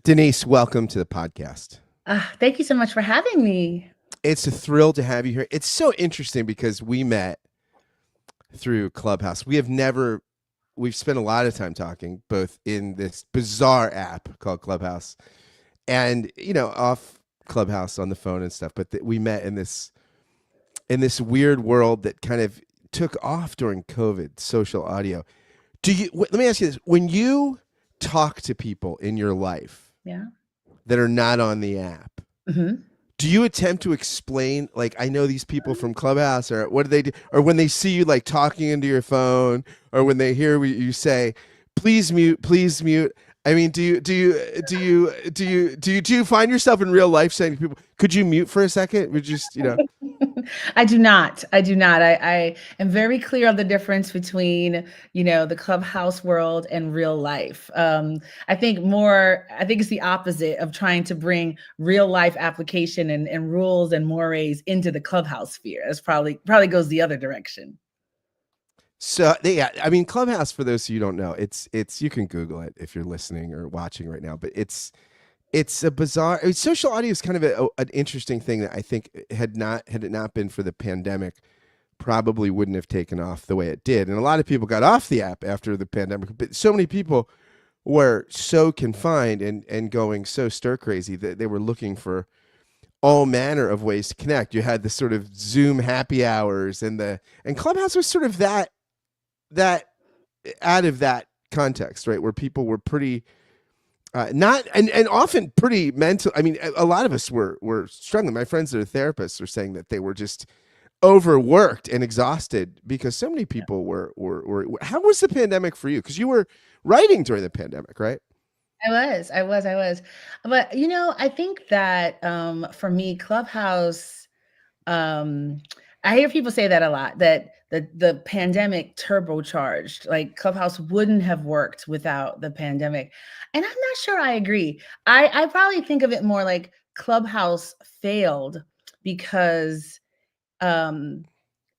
Denise, welcome to the podcast. Thank you so much for having me. It's a thrill to have you here. It's so interesting because we met through Clubhouse. We've spent a lot of time talking both in this bizarre app called Clubhouse and, off Clubhouse on the phone and stuff. But we met in this weird world that kind of took off during COVID, social audio. Let me ask you this. When you talk to people in your life, Yeah. that are not on the app, hmm do you attempt to explain, like, I know these people from Clubhouse, or what do they do? Or when they see you like talking into your phone, or when they hear you say, please mute, please mute. I mean, do you find yourself in real life saying to people, could you mute for a second? We just. I do not. I do not. I am very clear on the difference between, the clubhouse world and real life. I think it's the opposite of trying to bring real life application and rules and mores into the clubhouse sphere. That's probably goes the other direction. So yeah, I mean, Clubhouse, for those of you who don't know, it's you can Google it if you're listening or watching right now, but it's a bizarre. Social audio is kind of an interesting thing that I think had it not been for the pandemic, probably wouldn't have taken off the way it did. And a lot of people got off the app after the pandemic, but so many people were so confined and going so stir crazy that they were looking for all manner of ways to connect. You had the sort of Zoom happy hours and Clubhouse was sort of that out of that context, right, where people were pretty not and often pretty mental. I mean, a lot of us were struggling. My friends that are therapists are saying that they were just overworked and exhausted because so many people were. How was the pandemic for you? Because you were writing during the pandemic, right? I was. But I think that for me, Clubhouse, um, I hear people say that a lot, that the pandemic turbocharged, like Clubhouse wouldn't have worked without the pandemic. And I'm not sure I agree. I probably think of it more like Clubhouse failed because um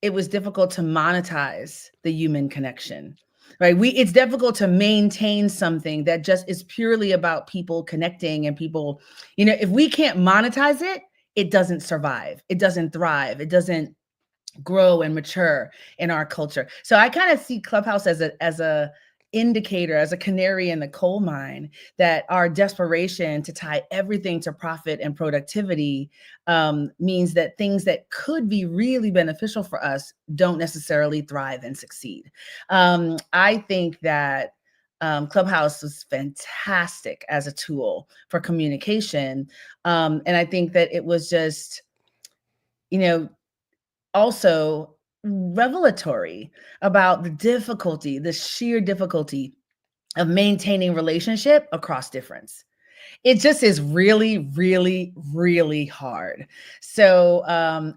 it was difficult to monetize the human connection, right? It's difficult to maintain something that just is purely about people connecting and people, if we can't monetize it, it doesn't survive, it doesn't thrive, it doesn't grow and mature in our culture. So I kind of see Clubhouse as a indicator, as a canary in the coal mine, that our desperation to tie everything to profit and productivity means that things that could be really beneficial for us don't necessarily thrive and succeed. I think that Clubhouse was fantastic as a tool for communication. And I think that it was just, you know, also revelatory about the sheer difficulty of maintaining relationship across difference. It just is really, really, really hard. So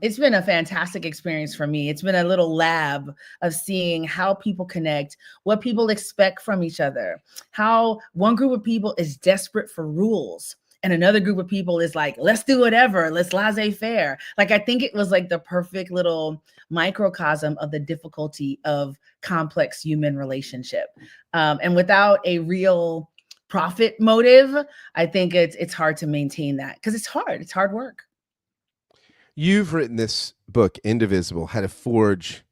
it's been a fantastic experience for me. It's been a little lab of seeing how people connect, what people expect from each other, how one group of people is desperate for rules and another group of people is like, let's do whatever, let's laissez-faire. Like, I think it was like the perfect little microcosm of the difficulty of complex human relationship. And without a real profit motive, I think it's hard to maintain that because it's hard. It's hard work. You've written this book, Indivisible, How to Forge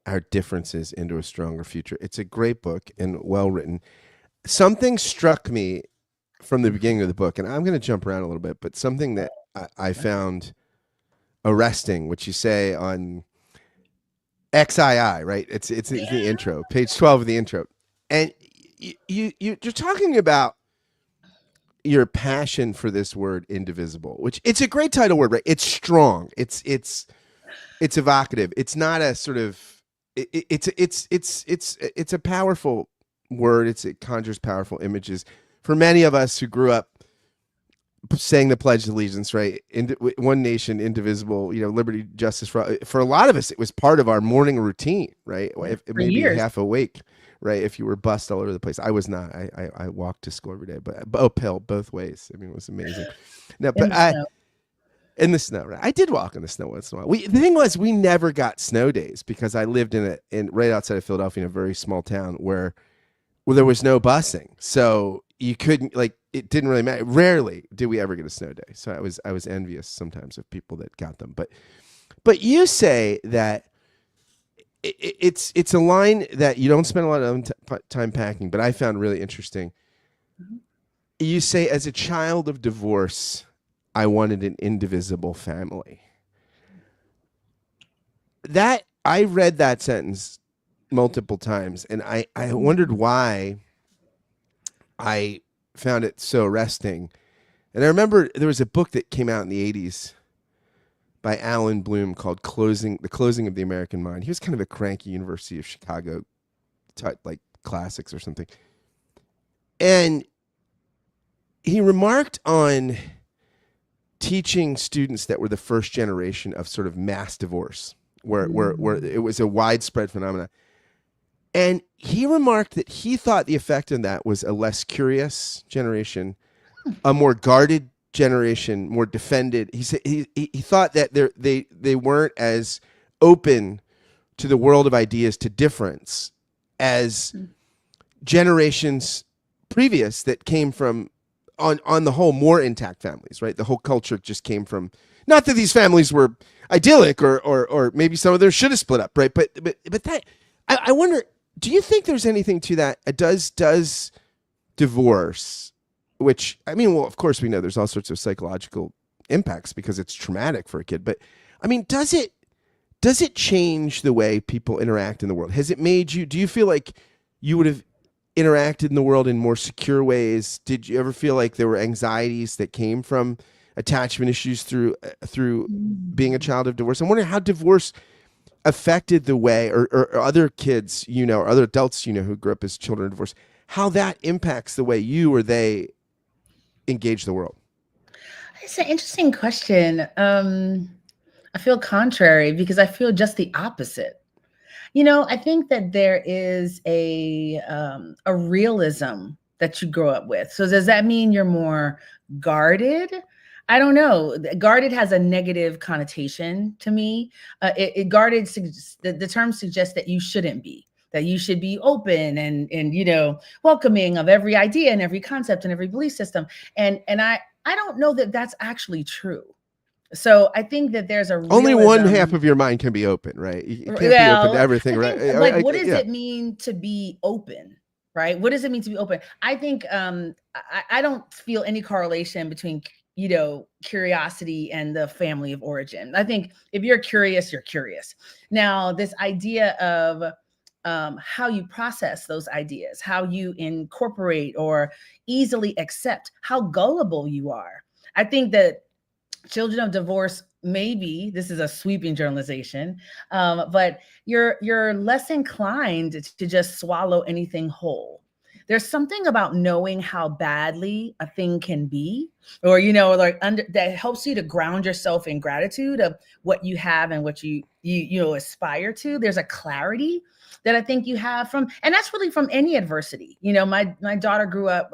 Our Differences into a Stronger Future. It's a great book and well written. Something struck me from the beginning of the book, and I'm going to jump around a little bit, but something that I found arresting, which you say on XII, right? It's the intro, page 12 of the intro, and you're talking about your passion for this word indivisible, which it's a great title word, right? It's strong. It's evocative. It's not a sort of it's a powerful word. It conjures powerful images for many of us who grew up saying the Pledge of Allegiance, right? One nation, indivisible, liberty, justice for a lot of us, it was part of our morning routine, right? Maybe years. half awake, right? If you were bussed all over the place. I was not. I walked to school every day, but uphill both ways. I mean, it was amazing. No, In but the snow. in the snow, right? I did walk in the snow once in a while. The thing was, we never got snow days because I lived in right outside of Philadelphia in a very small town where there was no busing, so you couldn't, like, it didn't really matter. Rarely did we ever get a snow day, so I was envious sometimes of people that got them. But you say that it's a line that you don't spend a lot of time packing, but I found really interesting. Mhm. You say, as a child of divorce, I wanted an indivisible family. That I read that sentence multiple times, and I wondered why I found it so arresting. And I remember there was a book that came out in the 80s by Alan Bloom called The Closing of the American Mind. He was kind of a cranky University of Chicago type, like classics or something. And he remarked on teaching students that were the first generation of sort of mass divorce, where it was a widespread phenomenon. And he remarked that he thought the effect on that was a less curious generation, a more guarded generation, more defended. He said he thought that they weren't as open to the world of ideas, to difference, as generations previous that came from, on the whole, more intact families, right? The whole culture just came from, not that these families were idyllic, or maybe some of them should have split up, right? But that, I wonder, do you think there's anything to that? Does divorce, which, I mean, well, of course we know there's all sorts of psychological impacts because it's traumatic for a kid, but I mean, does it change the way people interact in the world? Has it made you, do you feel like you would have interacted in the world in more secure ways? Did you ever feel like there were anxieties that came from attachment issues through being a child of divorce? I'm wondering how divorce affected the way, or other kids, or other adults, who grew up as children of divorce, how that impacts the way you or they engage the world. It's an interesting question. I feel contrary because I feel just the opposite. I think that there is a realism that you grow up with. So does that mean you're more guarded? I don't know. Guarded has a negative connotation to me. Guarded, the term suggests that you shouldn't be. That you should be open and welcoming of every idea and every concept and every belief system. And I don't know that that's actually true. So I think that there's a Only one half realism. of your mind can be open, right? You can't be open to Well, everything, I right? think, like, what does Yeah. it mean to be open? Right? What does it mean to be open? I think I don't feel any correlation between curiosity and the family of origin. I think if you're curious, you're curious. Now, this idea of how you process those ideas, how you incorporate or easily accept, how gullible you are. I think that children of divorce, maybe this is a sweeping generalization, but you're less inclined to just swallow anything whole. There's something about knowing how badly a thing can be, or that helps you to ground yourself in gratitude of what you have and what you aspire to. There's a clarity that I think you have from, and that's really from any adversity. My daughter grew up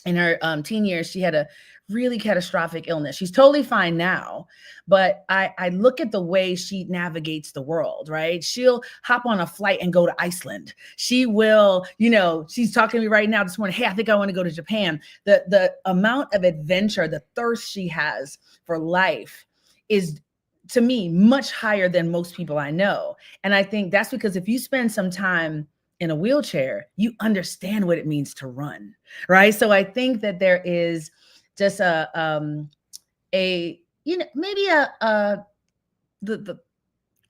in her teen years. She had a really catastrophic illness. She's totally fine now, but I look at the way she navigates the world, right? She'll hop on a flight and go to Iceland. She will, she's talking to me right now this morning. Hey, I think I want to go to Japan. The amount of adventure, the thirst she has for life is, to me, much higher than most people I know. And I think that's because if you spend some time in a wheelchair, you understand what it means to run, right? So I think that there is just maybe the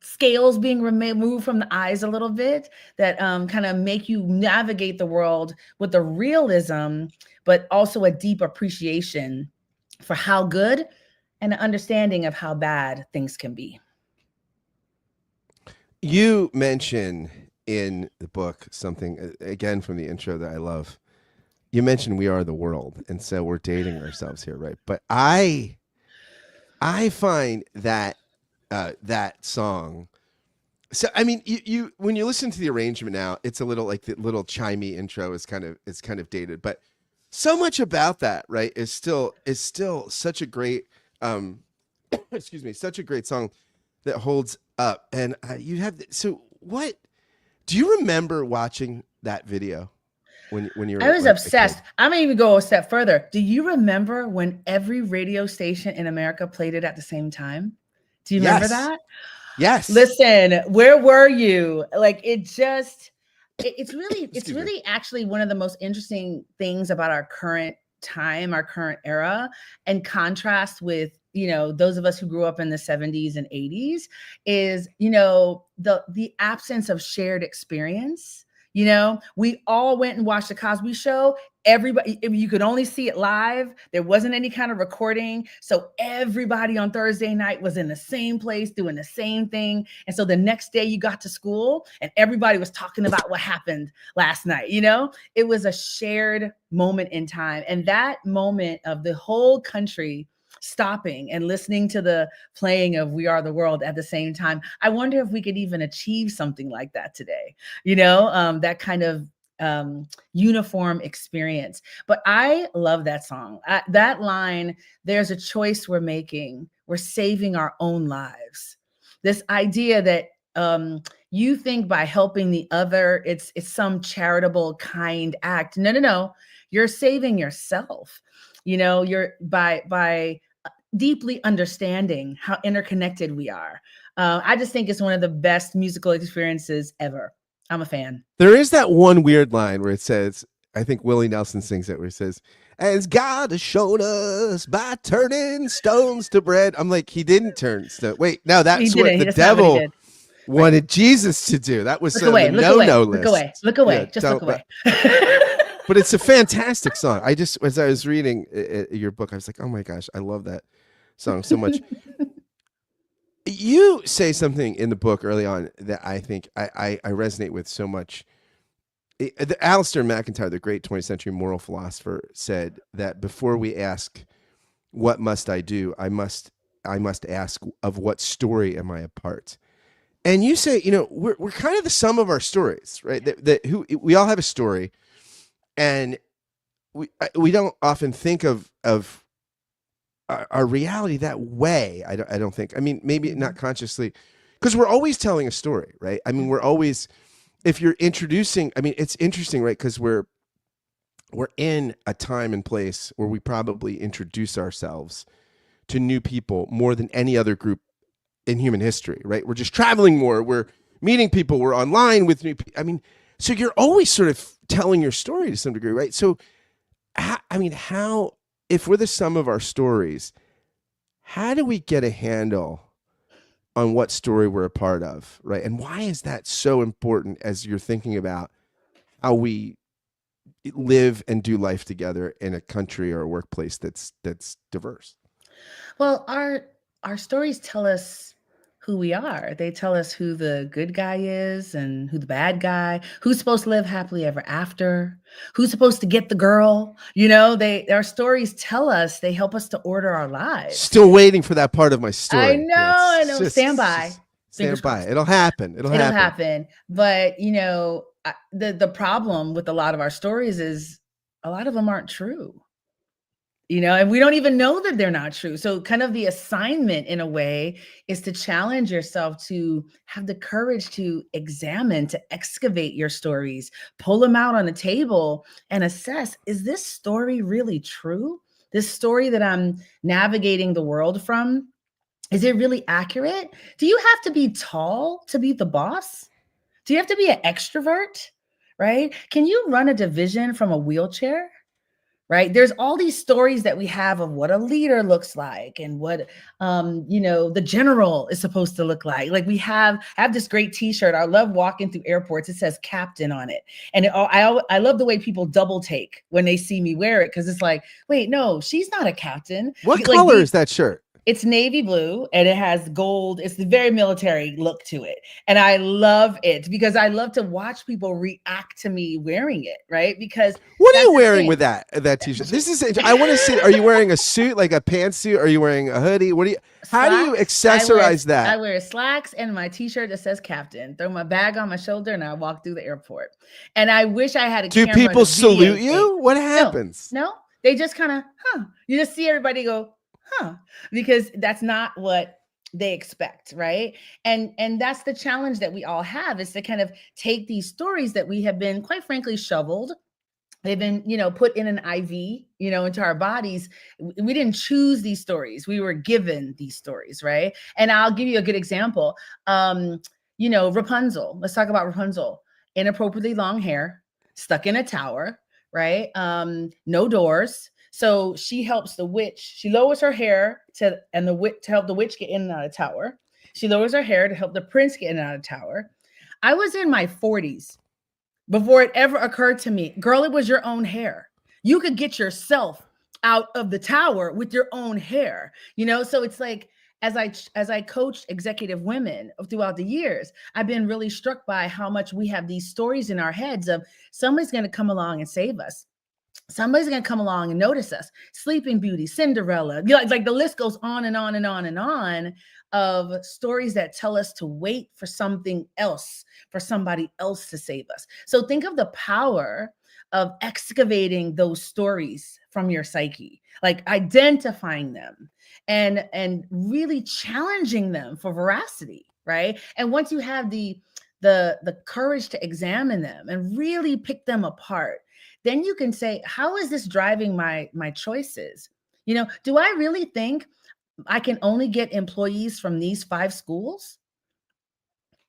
scales being removed from the eyes a little bit that kind of make you navigate the world with a realism, but also a deep appreciation for how good and an understanding of how bad things can be. You mention in the book something, again, from the intro, that I love. You mentioned we are the world, and so we're dating ourselves here, right? But I find that that song. So I mean, you when you listen to the arrangement now, it's a little like the little chimey intro is kind of dated, but so much about that, right, is still such a great excuse me, such a great song that holds up. And you have, so what, do you remember watching that video? when you I were was like a kid? obsessed. I'm gonna even go a step further. Do you remember when every radio station in America played it at the same time? Do you remember Yes. that? Yes. Listen, where were you? Like it just it's Excuse me. really actually one of the most interesting things about our current time, our current era, and contrast with, those of us who grew up in the 70s and 80s is, the absence of shared experience. We all went and watched the Cosby Show. Everybody, if you could only see it live, there wasn't any kind of recording, so everybody on Thursday night was in the same place doing the same thing. And so the next day you got to school and everybody was talking about what happened last night. It was a shared moment in time, and that moment of the whole country stopping and listening to the playing of We Are the World at the same time, I wonder if we could even achieve something like that today. That kind of uniform experience. But I love that song. That line, there's a choice we're making. We're saving our own lives. This idea that you think by helping the other, it's some charitable, kind act. No, no, no. You're saving yourself. You're by deeply understanding how interconnected we are. I just think it's one of the best musical experiences ever. I'm a fan. There is that one weird line where it says, I think Willie Nelson sings it, where it says, "As God has shown us by turning stones to bread." I'm like, he didn't turn stone. Wait, no, He that's what didn't. the That's not what he devil did. Right. wanted Jesus to do. That was Look the away. Look away. no-no Look away. list. Look Yeah, away. Just look don't. away. But it's a fantastic song. As I was reading your book, I was like, oh my gosh, I love that song so much. You say something in the book early on that I think I resonate with so much. Alistair McIntyre, the great 20th century moral philosopher, said that before we ask, what must I do? I must ask, of what story am I a part? And you say, we're kind of the sum of our stories, right? We all have a story, and we don't often think of our reality that way. I don't think. I mean, maybe not consciously, because we're always telling a story, right? I mean, we're always, if you're introducing, I mean, it's interesting, right? Because we're in a time and place where we probably introduce ourselves to new people more than any other group in human history, right? We're just traveling more. We're meeting people. We're online with new people. I mean, so you're always sort of telling your story to some degree, right? So, how, if we're the sum of our stories, how do we get a handle on what story we're a part of, right? And why is that so important as you're thinking about how we live and do life together in a country or a workplace that's diverse? Well, our stories tell us who we are. They tell us who the good guy is and who the bad guy, who's supposed to live happily ever after, who's supposed to get the girl. Our stories tell us, they help us to order our lives. Still waiting for that part of my story. I know. Stand by. Stand Fingers by. crossed. It'll happen. It'll happen. But the problem with a lot of our stories is a lot of them aren't true. And we don't even know that they're not true. So kind of the assignment in a way is to challenge yourself to have the courage to examine, to excavate your stories, pull them out on the table and assess, is this story really true? This story that I'm navigating the world from, is it really accurate? Do you have to be tall to be the boss? Do you have to be an extrovert? Right? Can you run a division from a wheelchair? Right? There's all these stories that we have of what a leader looks like and what the general is supposed to look like. Like I have this great t-shirt. I love walking through airports. It says captain on it. And I love the way people double take when they see me wear it, because it's like, wait, no, she's not a captain. What color is that shirt? It's navy blue and it has gold. It's the very military look to it. And I love it because I love to watch people react to me wearing it, right? Because what are you wearing with that t-shirt? This is, I want to see, are you wearing a suit, like a pantsuit? Are you wearing a hoodie? How do you accessorize that? I wear slacks and my t-shirt that says captain, throw my bag on my shoulder, and I walk through the airport. And I wish I had a camera. Do people salute you? What happens? No, they just kind of, you just see everybody go, because that's not what they expect, right? And that's the challenge that we all have, is to kind of take these stories that we have been, quite frankly, shoveled They've been, put in an IV, into our bodies. We didn't choose these stories. We were given these stories, right? And I'll give you a good example. Rapunzel. Let's talk about Rapunzel. Inappropriately long hair, stuck in a tower, right? No doors. So she helps the witch. She lowers her hair to help the witch get in and out of the tower. She lowers her hair to help the prince get in and out of the tower. I was in my 40s before it ever occurred to me, girl, it was your own hair. You could get yourself out of the tower with your own hair, So it's like, as I coached executive women throughout the years, I've been really struck by how much we have these stories in our heads of somebody's going to come along and save us. Somebody's going to come along and notice us. Sleeping Beauty, Cinderella, like the list goes on and on and on and on of stories that tell us to wait for something else, for somebody else to save us. So think of the power of excavating those stories from your psyche, like identifying them and really challenging them for veracity, right? And once you have the courage to examine them and really pick them apart, then you can say, how is this driving my choices? Do I really think I can only get employees from these 5 schools?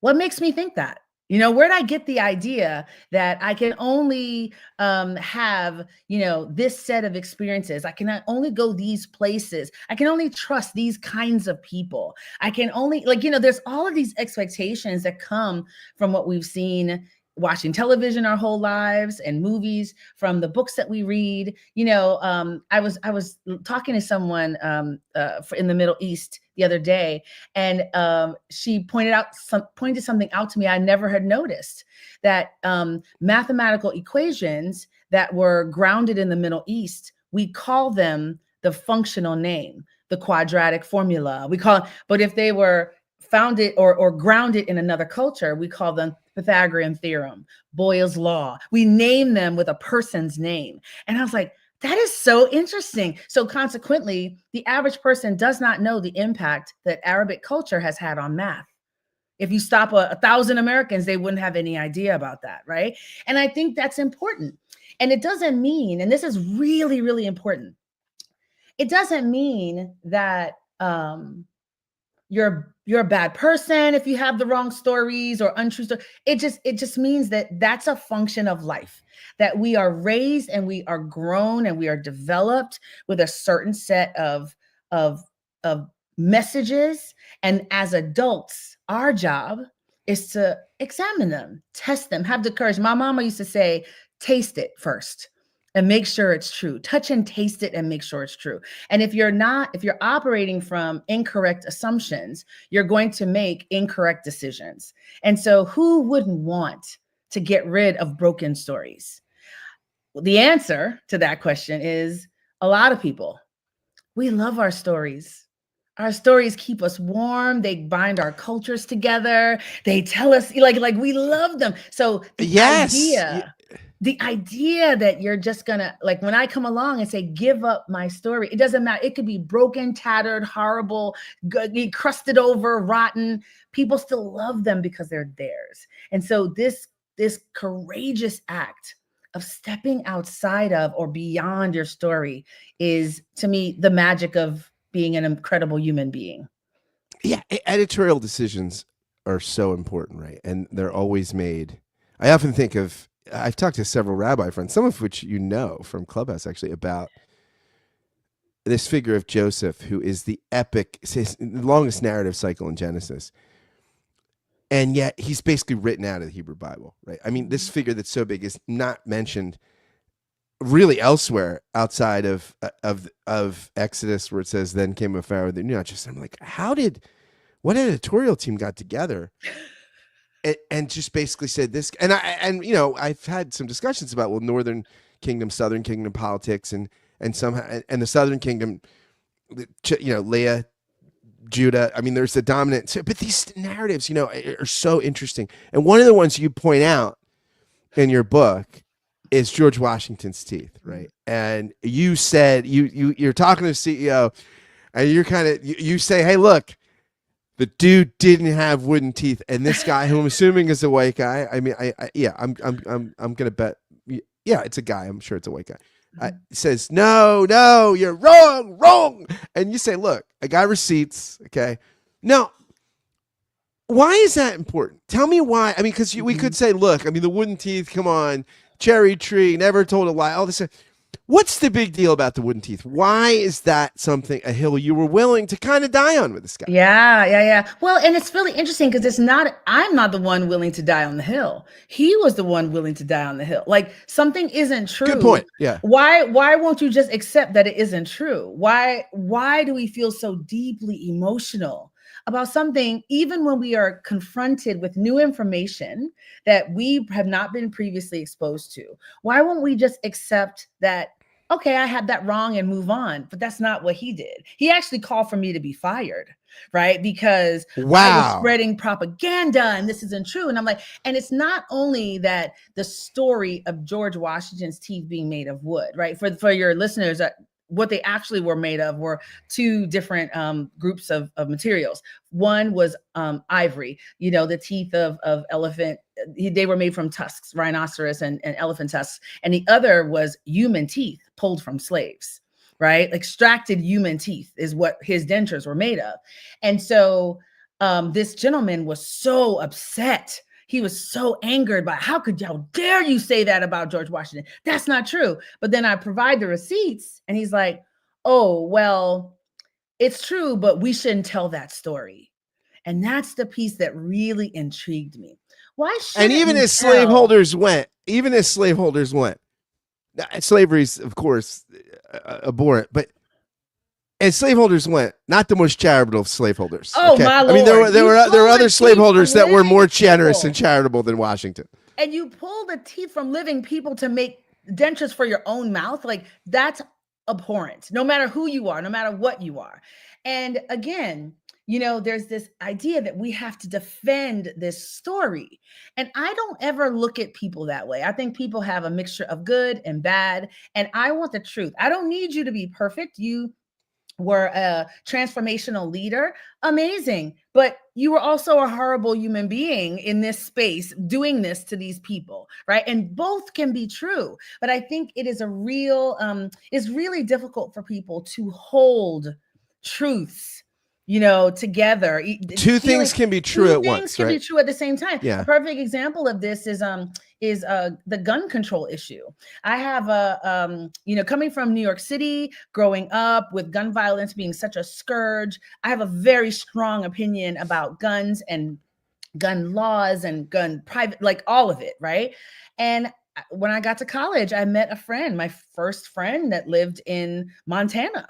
What makes me think that? Where'd I get the idea that I can only have, this set of experiences? I can only go these places. I can only trust these kinds of people. I can only, there's all of these expectations that come from what we've seen watching television our whole lives and movies, from the books that we read. I was talking to someone in the Middle East the other day, and she pointed something out to me I never had noticed, that mathematical equations that were grounded in the Middle East, we call them the functional name, the quadratic formula. But if they were founded or grounded in another culture, we call them Pythagorean theorem, Boyle's law. We name them with a person's name. And I was like, that is so interesting. So consequently, the average person does not know the impact that Arabic culture has had on math. If you stop 1,000 Americans, they wouldn't have any idea about that, right? And I think that's important. And it doesn't mean, and this is really, really important, it doesn't mean that you're a bad person if you have the wrong stories or untrue stories. It just means that that's a function of life, that we are raised and we are grown and we are developed with a certain set of messages. And as adults, our job is to examine them, test them, have the courage. My mama used to say, taste it first and make sure it's true. Touch and taste it and make sure it's true. And if you're operating from incorrect assumptions, you're going to make incorrect decisions. And so who wouldn't want to get rid of broken stories? Well, the answer to that question is a lot of people. We love our stories. Our stories keep us warm. They bind our cultures together. They tell us like we love them. So the idea that you're just gonna, like, when I come along and say, give up my story, it doesn't matter. It could be broken, tattered, horrible, crusted over, rotten. People still love them because they're theirs. And so this courageous act of stepping outside of or beyond your story is, to me, the magic of being an incredible human being. Yeah, editorial decisions are so important, right? And they're always made. I often think of, I've talked to several rabbi friends, some of which from Clubhouse actually, about this figure of Joseph, who is the longest narrative cycle in Genesis. And yet he's basically written out of the Hebrew Bible, right? I mean, this figure that's so big is not mentioned really elsewhere outside of Exodus, where it says, then came a Pharaoh that knew not just. I'm like, what editorial team got together and just basically said this? And I've had some discussions about, Northern Kingdom, Southern Kingdom politics, and somehow, and the Southern Kingdom, Leah, Judah. I mean, there's the dominant, but these narratives, are so interesting. And one of the ones you point out in your book is George Washington's teeth, right? And you said you're talking to the CEO, and you're you say, hey, look, the dude didn't have wooden teeth, and this guy, who I'm assuming is a white guy. I mean, I'm gonna bet Yeah, it's a guy. I'm sure it's a white guy. Says, no, no, you're wrong, wrong. And you say, look, I got receipts. Okay. Now, why is that important? Tell me why. I mean, because we could say, look, I mean, the wooden teeth, come on, cherry tree, never told a lie, all this. What's the big deal about the wooden teeth? Why is that something, a hill you were willing to kind of die on with this guy? Yeah. Well, and it's really interesting because I'm not the one willing to die on the hill. He was the one willing to die on the hill. Like something isn't true. Good point. Yeah. Why won't you just accept that it isn't true? Why do we feel so deeply emotional about something, even when we are confronted with new information that we have not been previously exposed to? Why won't we just accept that, okay, I had that wrong and move on? But that's not what he did. He actually called for me to be fired, right? Because I was spreading propaganda and this isn't true. And I'm like, and it's not only that the story of George Washington's teeth being made of wood, right? For your listeners, what they actually were made of were two different groups of materials. One was ivory, the teeth of elephant. They were made from tusks, rhinoceros and elephant tusks. And the other was human teeth pulled from slaves, right? Extracted human teeth is what his dentures were made of. And so this gentleman was so upset. He was so angered by how dare you say that about George Washington? That's not true. But then I provide the receipts and he's like, oh, well, it's true, but we shouldn't tell that story. And that's the piece that really intrigued me. Why should and even as slaveholders went, slavery's of course abhorrent, but as slaveholders went, not the most charitable of slaveholders. Oh, okay? My Lord. I mean, there were other slaveholders that were more generous and charitable than Washington. And you pull the teeth from living people to make dentures for your own mouth. Like that's abhorrent, no matter who you are, no matter what you are. And again, there's this idea that we have to defend this story. And I don't ever look at people that way. I think people have a mixture of good and bad. And I want the truth. I don't need you to be perfect. You were a transformational leader. Amazing. But you were also a horrible human being in this space doing this to these people, right? And both can be true. But I think it is it's really difficult for people to hold truths together. Two things can be true at once, right? Two things can be true at the same time. Yeah. A perfect example of this is the gun control issue. I have coming from New York City, growing up with gun violence being such a scourge, I have a very strong opinion about guns and gun laws and gun private, like all of it, right? And when I got to college, I met a friend, my first friend that lived in Montana.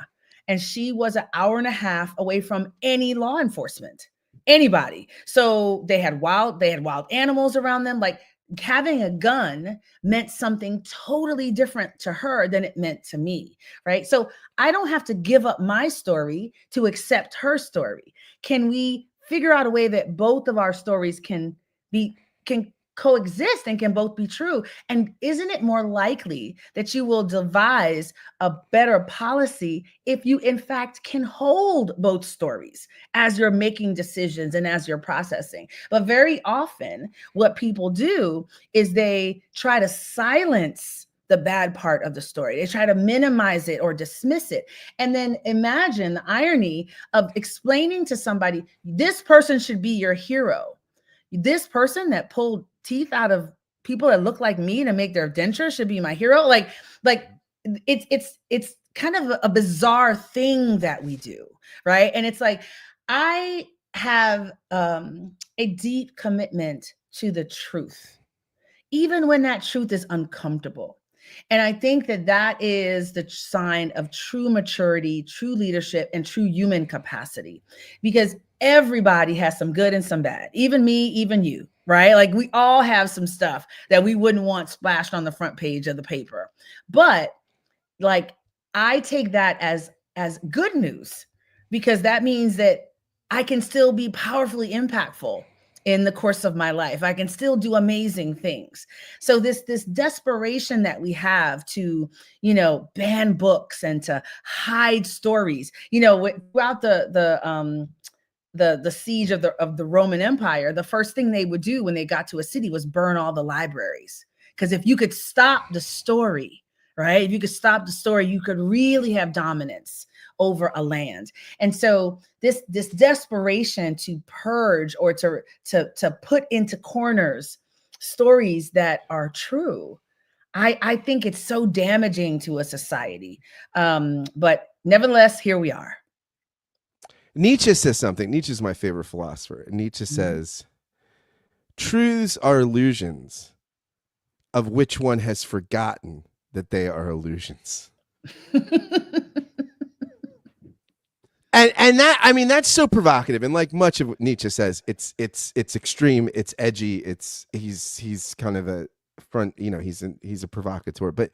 And she was an hour and a half away from any law enforcement, anybody. So they had wild animals around them. Like having a gun meant something totally different to her than it meant to me, right? So I don't have to give up my story to accept her story. Can we figure out a way that both of our stories can coexist and can both be true? And isn't it more likely that you will devise a better policy if you in fact can hold both stories as you're making decisions and as you're processing? But very often what people do is they try to silence the bad part of the story. They try to minimize it or dismiss it. And then imagine the irony of explaining to somebody, this person should be your hero. This person that pulled teeth out of people that look like me to make their dentures should be my hero. Like it's kind of a bizarre thing that we do, right? And it's like, I have a deep commitment to the truth, even when that truth is uncomfortable. And I think that is the sign of true maturity, true leadership, and true human capacity, because everybody has some good and some bad, even me, even you, right? Like we all have some stuff that we wouldn't want splashed on the front page of the paper. But like, I take that as good news, because that means that I can still be powerfully impactful in the course of my life. I can still do amazing things. So this desperation that we have to, ban books and to hide stories, throughout the siege of the Roman Empire, the first thing they would do when they got to a city was burn all the libraries. Because if you could stop the story, right? If you could stop the story, you could really have dominance over a land. And so this desperation to purge or to put into corners stories that are true, I think it's so damaging to a society. But nevertheless, here we are. Nietzsche says something. Nietzsche is my favorite philosopher. Nietzsche says, truths are illusions of which one has forgotten that they are illusions. And that, I mean, that's so provocative. And like much of what Nietzsche says, it's extreme, it's edgy, he's kind of a front, he's a provocateur. But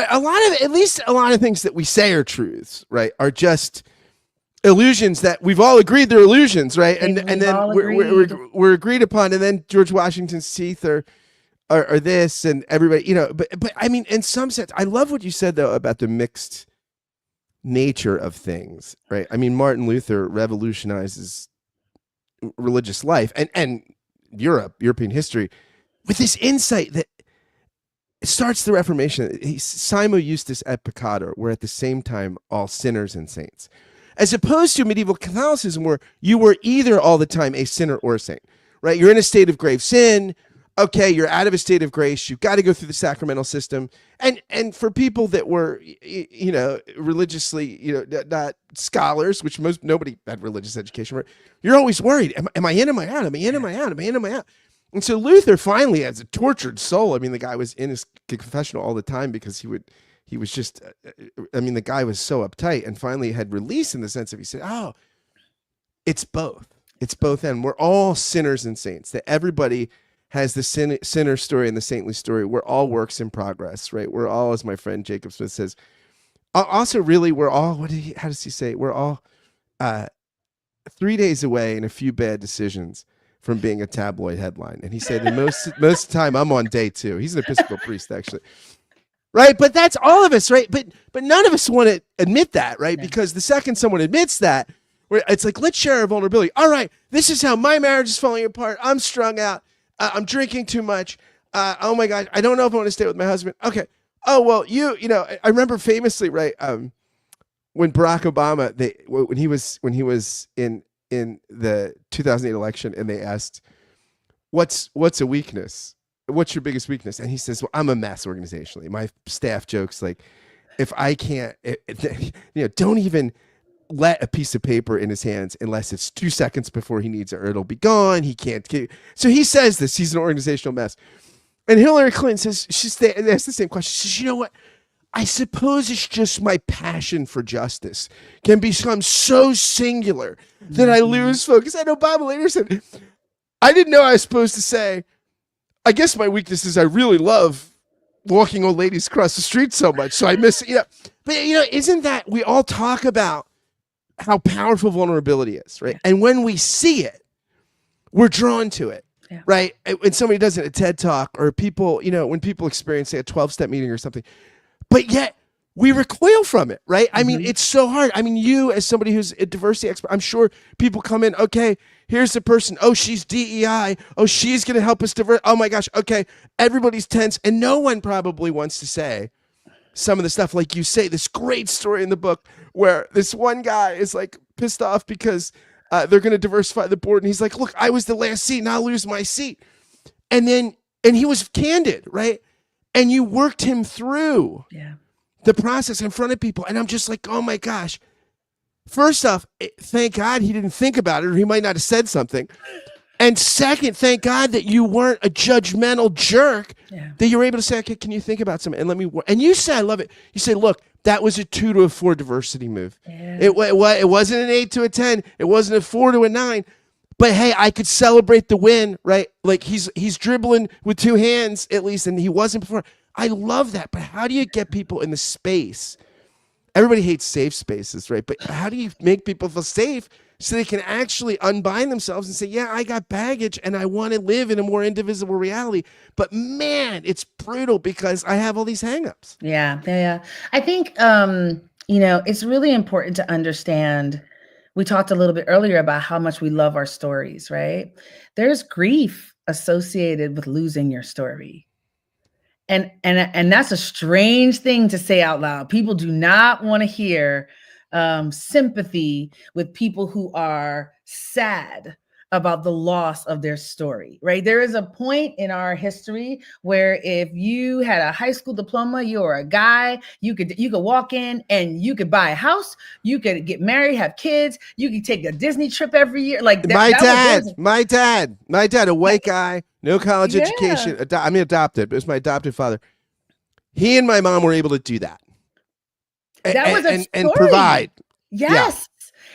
a lot of, at least a lot of things that we say are truths, right, are just illusions that we've all agreed they're illusions, right? And then we're agreed upon, and then George Washington's teeth are this, and everybody, but I mean, in some sense, I love what you said though about the mixed nature of things, right? I mean, Martin Luther revolutionizes religious life and European history with this insight that starts the Reformation. Simo justus et peccator, we're at the same time all sinners and saints, as opposed to medieval Catholicism where you were either all the time a sinner or a saint, right? You're in a state of grave sin. Okay, you're out of a state of grace. You've got to go through the sacramental system. And for people that were, religiously, not scholars, which nobody had religious education, right? You're always worried. Am I in? Am I out? Am I in? Am I out? Am I in? Am I out? And so Luther finally, as a tortured soul, I mean, the guy was in his confessional all the time because he was just, the guy was so uptight, and finally had release in the sense of, he said, oh, it's both. It's both. And we're all sinners and saints, that everybody has the sinner story and the saintly story. We're all works in progress, right? We're all, as my friend Jacob Smith says, also really, we're all, how does he say? We're all 3 days away and a few bad decisions from being a tabloid headline. And he said, and most of the time I'm on day 2. He's an Episcopal priest, actually. Right. But that's all of us, right? But none of us want to admit that, right? Yeah. Because the second someone admits that, it's like, let's share our vulnerability. All right, this is how my marriage is falling apart. I'm strung out. I'm drinking too much. Oh my gosh, I don't know if I want to stay with my husband. Okay. Oh, well, I remember famously, right, when Barack Obama, when he was in the 2008 election, and they asked, what's a weakness? What's your biggest weakness? And he says, well, I'm a mess organizationally. My staff jokes like, if I can't, don't even let a piece of paper in his hands unless it's 2 seconds before he needs it, or it'll be gone. He can't. So he says this. He's an organizational mess. And Hillary Clinton says, and asks the same question. She says, you know what? I suppose it's just my passion for justice can become so singular that I lose focus. And Obama later said, I didn't know I was supposed to say, I guess my weakness is I really love walking old ladies across the street so much. So I miss, but isn't that, we all talk about how powerful vulnerability is, right? And when we see it, we're drawn to it, right? When somebody does it at a TED Talk, or people, when people experience, say, a 12-step meeting or something, but yet we recoil from it, right? I mean, it's so hard. I mean, you as somebody who's a diversity expert, I'm sure people come in, okay, here's the person. Oh, she's DEI. Oh, she's going to help us divert. Oh my gosh. Okay. Everybody's tense. And no one probably wants to say some of the stuff, like you say, this great story in the book where this one guy is like pissed off because they're going to diversify the board. And he's like, look, I was the last seat and I'll lose my seat. And he was candid, right? And you worked him through the process in front of people. And I'm just like, oh my gosh. First off, thank God he didn't think about it, or he might not have said something. And second, thank God that you weren't a judgmental jerk, that you were able to say, okay, can you think about something? And let me work. And you say, I love it. You say, look, that was a 2 to a 4 diversity move. Yeah. It wasn't an 8 to a 10. It wasn't a 4 to a 9. But hey, I could celebrate the win, right? Like he's dribbling with 2 hands at least, and he wasn't before. I love that. But how do you get people in the space? Everybody hates safe spaces, right? But how do you make people feel safe so they can actually unbind themselves and say, yeah, I got baggage and I want to live in a more indivisible reality. But man, it's brutal because I have all these hangups. Yeah. I think, it's really important to understand. We talked a little bit earlier about how much we love our stories, right? There's grief associated with losing your story. And that's a strange thing to say out loud. People do not want to hear sympathy with people who are sad about the loss of their story, right? There is a point in our history where if you had a high school diploma, you're a guy, you could walk in and you could buy a house, you could get married, have kids, you could take a Disney trip every year. Like My that was dad, there's my dad, my dad, a white guy, no college yeah. education. I mean, adopted, but it was my adopted father. He and my mom were able to do that That was a and story. provide. Yeah. Yes.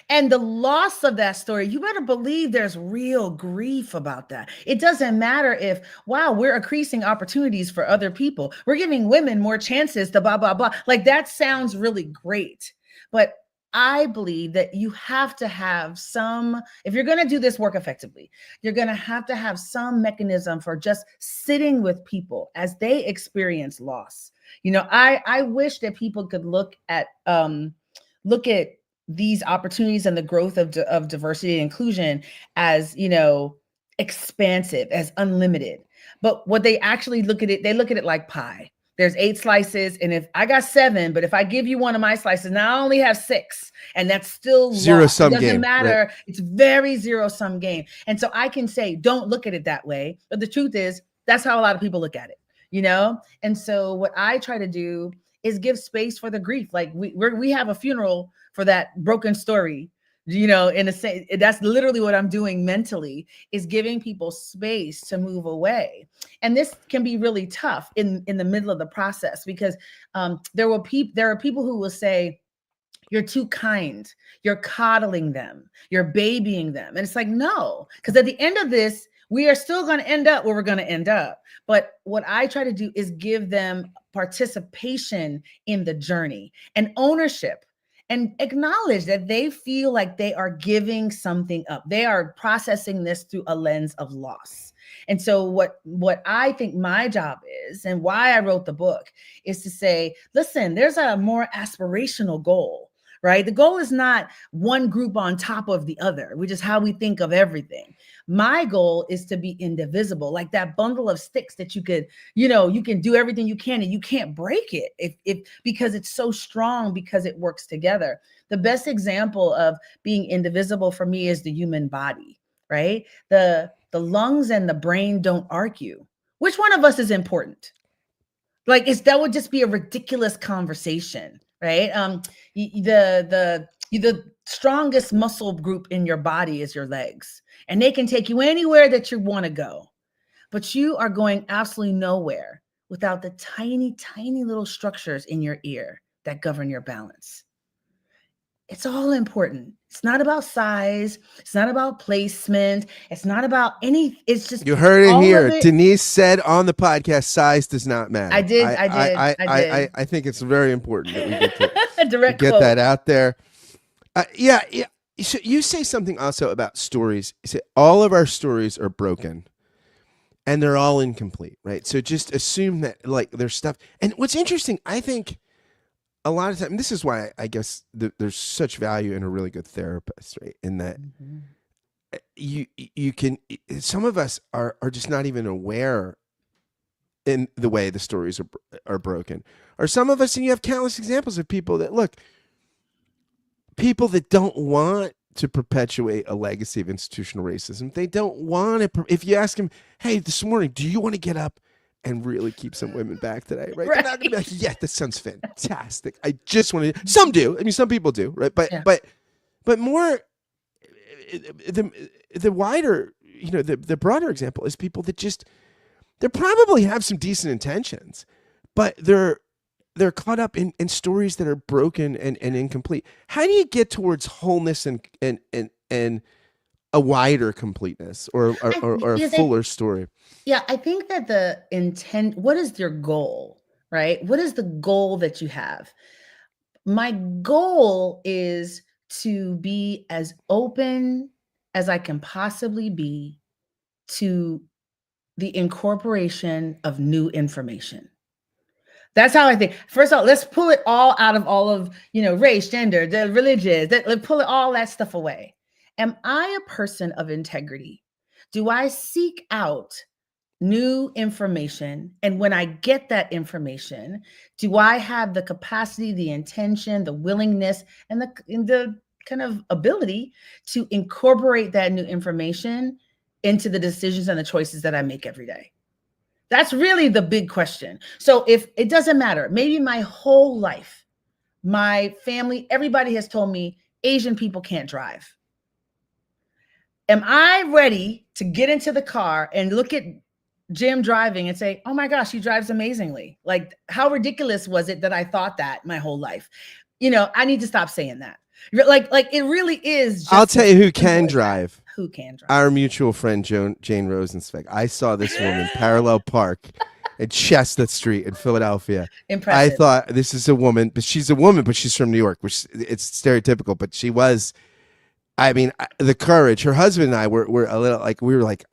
And the loss of that story, you better believe there's real grief about that. It doesn't matter if, wow, we're increasing opportunities for other people. We're giving women more chances to blah, blah, blah. Like that sounds really great. But I believe that you have to have some, if you're going to do this work effectively, you're going to have some mechanism for just sitting with people as they experience loss. I wish that people could look at these opportunities and the growth of diversity and inclusion as expansive, as unlimited. But what they actually look at it, they look at it like pie. There's 8 slices, and if I got 7, but if I give you one of my slices, now I only have 6, and that's still Zero lost. It sum doesn't game. matter. Right. It's very zero sum game. And so I can say, don't look at it that way. But the truth is, that's how a lot of people look at it. And so what I try to do is give space for the grief. Like we have a funeral for that broken story. In a sense, that's literally what I'm doing mentally, is giving people space to move away. And this can be really tough in the middle of the process, because there are people who will say, you're too kind, you're coddling them, you're babying them. And it's like, no, because at the end of this, we are still going to end up where we're going to end up. But what I try to do is give them participation in the journey and ownership, and acknowledge that they feel like they are giving something up. They are processing this through a lens of loss. And so what I think my job is, and why I wrote the book, is to say, listen, there's a more aspirational goal, right? The goal is not one group on top of the other, which is how we think of everything. My goal is to be indivisible, like that bundle of sticks that you can do everything you can and you can't break it if because it's so strong, because it works together. The best example of being indivisible for me is the human body, right? The lungs and the brain don't argue. Which one of us is important? Like that would just be a ridiculous conversation, right? The strongest muscle group in your body is your legs, and they can take you anywhere that you want to go. But you are going absolutely nowhere without the tiny, tiny little structures in your ear that govern your balance. It's all important. It's not about size. It's not about placement. It's not about any. It's just You heard it all of here. it. Denise said on the podcast, size does not matter. I did. I think it's very important that we get to Direct get quote. that out there. Yeah. So you say something also about stories. You say all of our stories are broken and they're all incomplete, right? So just assume that like there's stuff. And what's interesting, I think a lot of time, this is why I guess there's such value in a really good therapist, right? In that you can, some of us are just not even aware in the way the stories are broken. Or some of us, and you have countless examples of people that don't want to perpetuate a legacy of institutional racism. They don't want to. If you ask them, hey, this morning, do you want to get up and really keep some women back today? Right? They're not going to be like, yeah, this sounds fantastic. I just want to. Some do. I mean, some people do, right? But more, the wider, the broader example is people that they probably have some decent intentions, but they're caught up in stories that are broken and incomplete. How do you get towards wholeness and a wider completeness or a fuller story? Yeah, I think that the intent, what is your goal, right? What is the goal that you have? My goal is to be as open as I can possibly be to the incorporation of new information. That's how I think. First of all, let's pull it all out of all of, race, gender, the religions, let's pull it all that stuff away. Am I a person of integrity? Do I seek out new information? And when I get that information, do I have the capacity, the intention, the willingness, and the kind of ability to incorporate that new information into the decisions and the choices that I make every day? That's really the big question. So if it doesn't matter, maybe my whole life, my family, everybody has told me Asian people can't drive. Am I ready to get into the car and look at Jim driving and say, oh my gosh, he drives amazingly? Like, how ridiculous was it that I thought that my whole life? I need to stop saying that. Like it really is just I'll tell you who can drive. Who can drive? Our mutual friend Jane Rosenzweig. I saw this woman parallel park at Chestnut Street in Philadelphia. Impressive. I thought, this is a woman, but she's a woman, but she's from New York, which it's stereotypical, but she was, I mean, the courage. Her husband and I were a little like, we were like,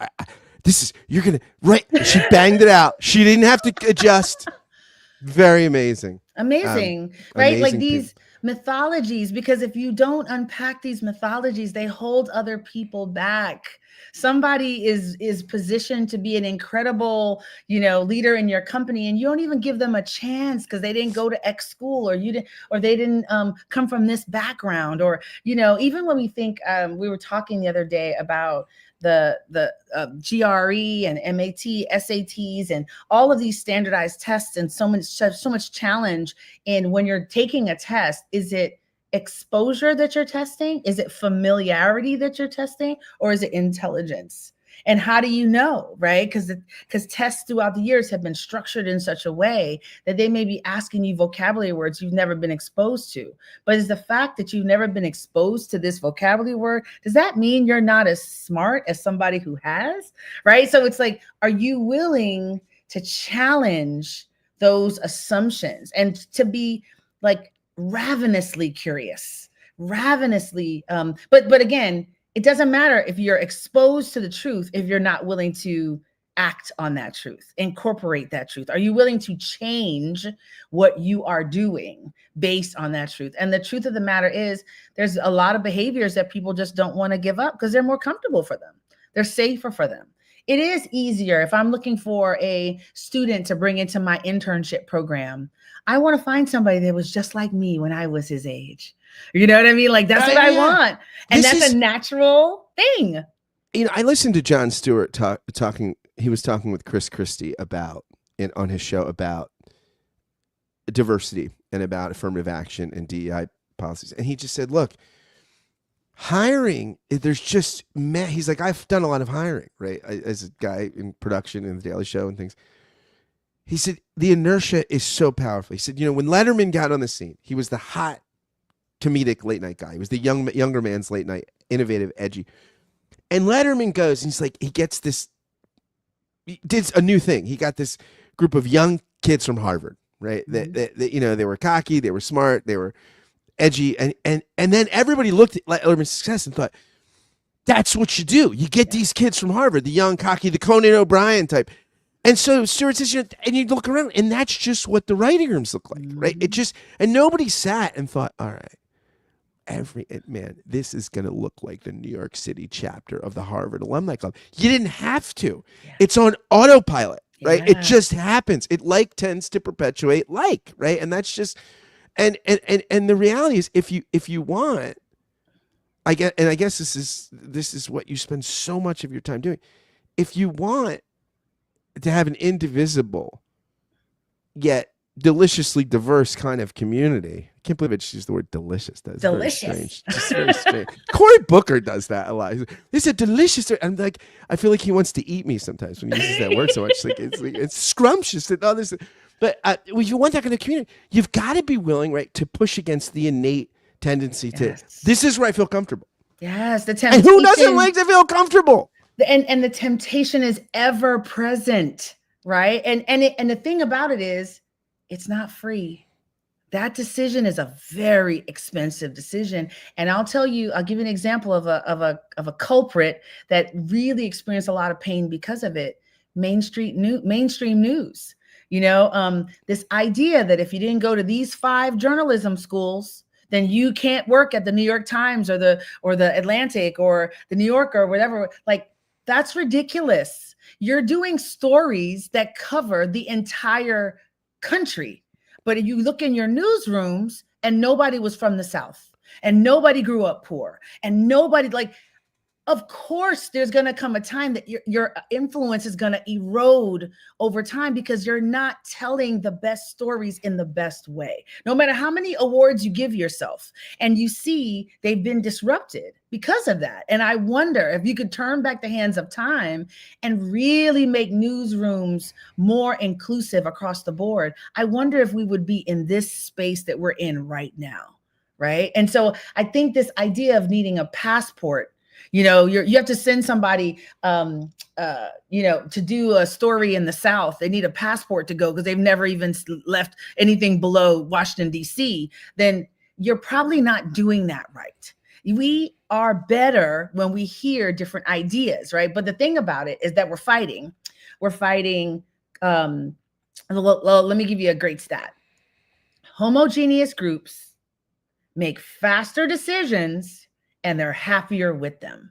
you're going to, right. She banged it out. She didn't have to adjust. Very amazing. Amazing, right? Amazing like these people. Mythologies, because if you don't unpack these mythologies, they hold other people back. Somebody is positioned to be an incredible, leader in your company, and you don't even give them a chance because they didn't go to X school, or they didn't come from this background, or even when we think, we were talking the other day about the GRE and MAT, SATs, and all of these standardized tests, and so much challenge. And when you're taking a test, is it exposure that you're testing? Is it familiarity that you're testing? Or is it intelligence? And how do you know, right? Because tests throughout the years have been structured in such a way that they may be asking you vocabulary words you've never been exposed to. But is the fact that you've never been exposed to this vocabulary word, does that mean you're not as smart as somebody who has, right? So it's like, are you willing to challenge those assumptions and to be like ravenously curious, but again, it doesn't matter if you're exposed to the truth if you're not willing to act on that truth, incorporate that truth. Are you willing to change what you are doing based on that truth? And the truth of the matter is, there's a lot of behaviors that people just don't want to give up because they're more comfortable for them. They're safer for them. It is easier if I'm looking for a student to bring into my internship program. I want to find somebody that was just like me when I was his age. You know what I mean? Like, that's what I want. And that's a natural thing. I listened to Jon Stewart talking. He was talking with Chris Christie on his show about diversity and about affirmative action and DEI policies. And he just said, look, hiring, there's just, he's like, I've done a lot of hiring, right? As a guy in production in the Daily Show and things. He said, the inertia is so powerful. He said, when Letterman got on the scene, he was the hot comedic late night guy. He was the younger man's late night, innovative, edgy. And Letterman goes, and he's like, he did a new thing. He got this group of young kids from Harvard, right? That they were cocky, they were smart, they were edgy. And then everybody looked at Letterman's success and thought, that's what you do. You get these kids from Harvard, the young, cocky, the Conan O'Brien type. And so Stewart says, and you look around, and that's just what the writing rooms look like, right? It just, and nobody sat and thought, all right, this is going to look like the New York City chapter of the Harvard Alumni Club. You didn't have to. Yeah. It's on autopilot, right? Yeah. It just happens. It tends to perpetuate right? And that's just, and the reality is, if you want, I guess this is what you spend so much of your time doing. If you want to have an indivisible yet deliciously diverse kind of community. I can't believe it used the word delicious. That's delicious. Very strange. Just very strange. Cory Booker does that a lot. It's a delicious. I'm like, I feel like he wants to eat me sometimes when he uses that word so much. It's scrumptious and all this. But if you want that kind of community, you've got to be willing, right, to push against the innate tendency to. This is where I feel comfortable. Yes, the temptation. And who doesn't like to feel comfortable? And the temptation is ever present, right? And the thing about it is, it's not free. That decision is a very expensive decision. And I'll give you an example of a culprit that really experienced a lot of pain because of it. Mainstream news. This idea that if you didn't go to these 5 journalism schools, then you can't work at the New York Times or the Atlantic or the New Yorker or whatever. Like, That's ridiculous. You're doing stories that cover the entire country. But if you look in your newsrooms and nobody was from the South and nobody grew up poor and nobody, like, of course there's going to come a time that your influence is going to erode over time because you're not telling the best stories in the best way, no matter how many awards you give yourself. And you see they've been disrupted because of that. And I wonder if you could turn back the hands of time and really make newsrooms more inclusive across the board. I wonder if we would be in this space that we're in right now. Right. And so I think this idea of needing a passport, you know, you have to send somebody, to do a story in the South. They need a passport to go because they've never even left anything below Washington, D.C. Then you're probably not doing that right. We are better when we hear different ideas, right? But the thing about it is that we're fighting. Let me give you a great stat. Homogeneous groups make faster decisions and they're happier with them.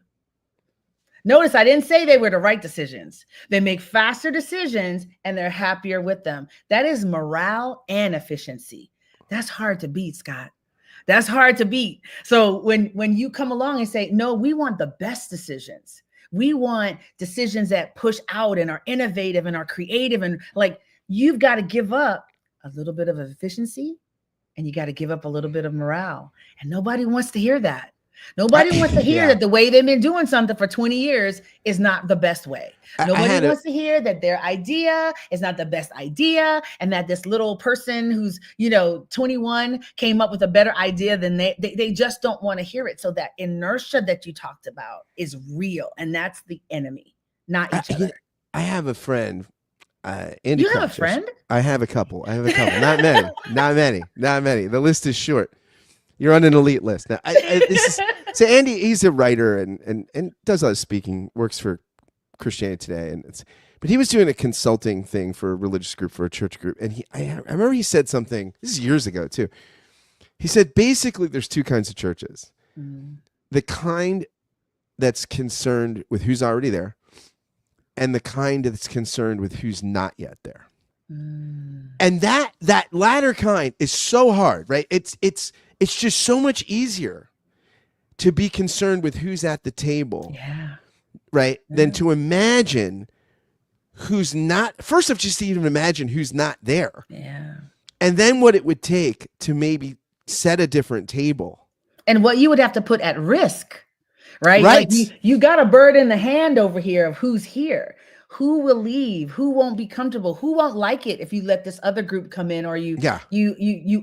Notice I didn't say they were the right decisions. They make faster decisions and they're happier with them. That is morale and efficiency. That's hard to beat, Scott. That's hard to beat. So when you come along and say, no, we want the best decisions. We want decisions that push out and are innovative and are creative. And like, you've got to give up a little bit of efficiency and you got to give up a little bit of morale. And nobody wants to hear that. Nobody wants to hear that the way they've been doing something for 20 years is not the best way. Nobody wants to hear that their idea is not the best idea and that this little person who's, 21 came up with a better idea than they just don't want to hear it. So that inertia that you talked about is real. And that's the enemy, not each other. I have a friend. Andy you have a friend? I have a couple. Not many. The list is short. You're on an elite list. Now, so Andy, he's a writer and does a lot of speaking, works for Christianity Today. But he was doing a consulting thing for a religious group, for a church group. And I remember he said something, this is years ago too. He said, basically there's two kinds of churches. Mm. The kind that's concerned with who's already there and the kind that's concerned with who's not yet there. Mm. And that latter kind is so hard, right? It's just so much easier to be concerned with who's at the table, right? Yeah. Than to imagine who's not, first of just to even imagine who's not there. Yeah. And then what it would take to maybe set a different table. And what you would have to put at risk, right? Like you got a bird in the hand over here of who's here. Who will leave? Who won't be comfortable? Who won't like it if you let this other group come in or you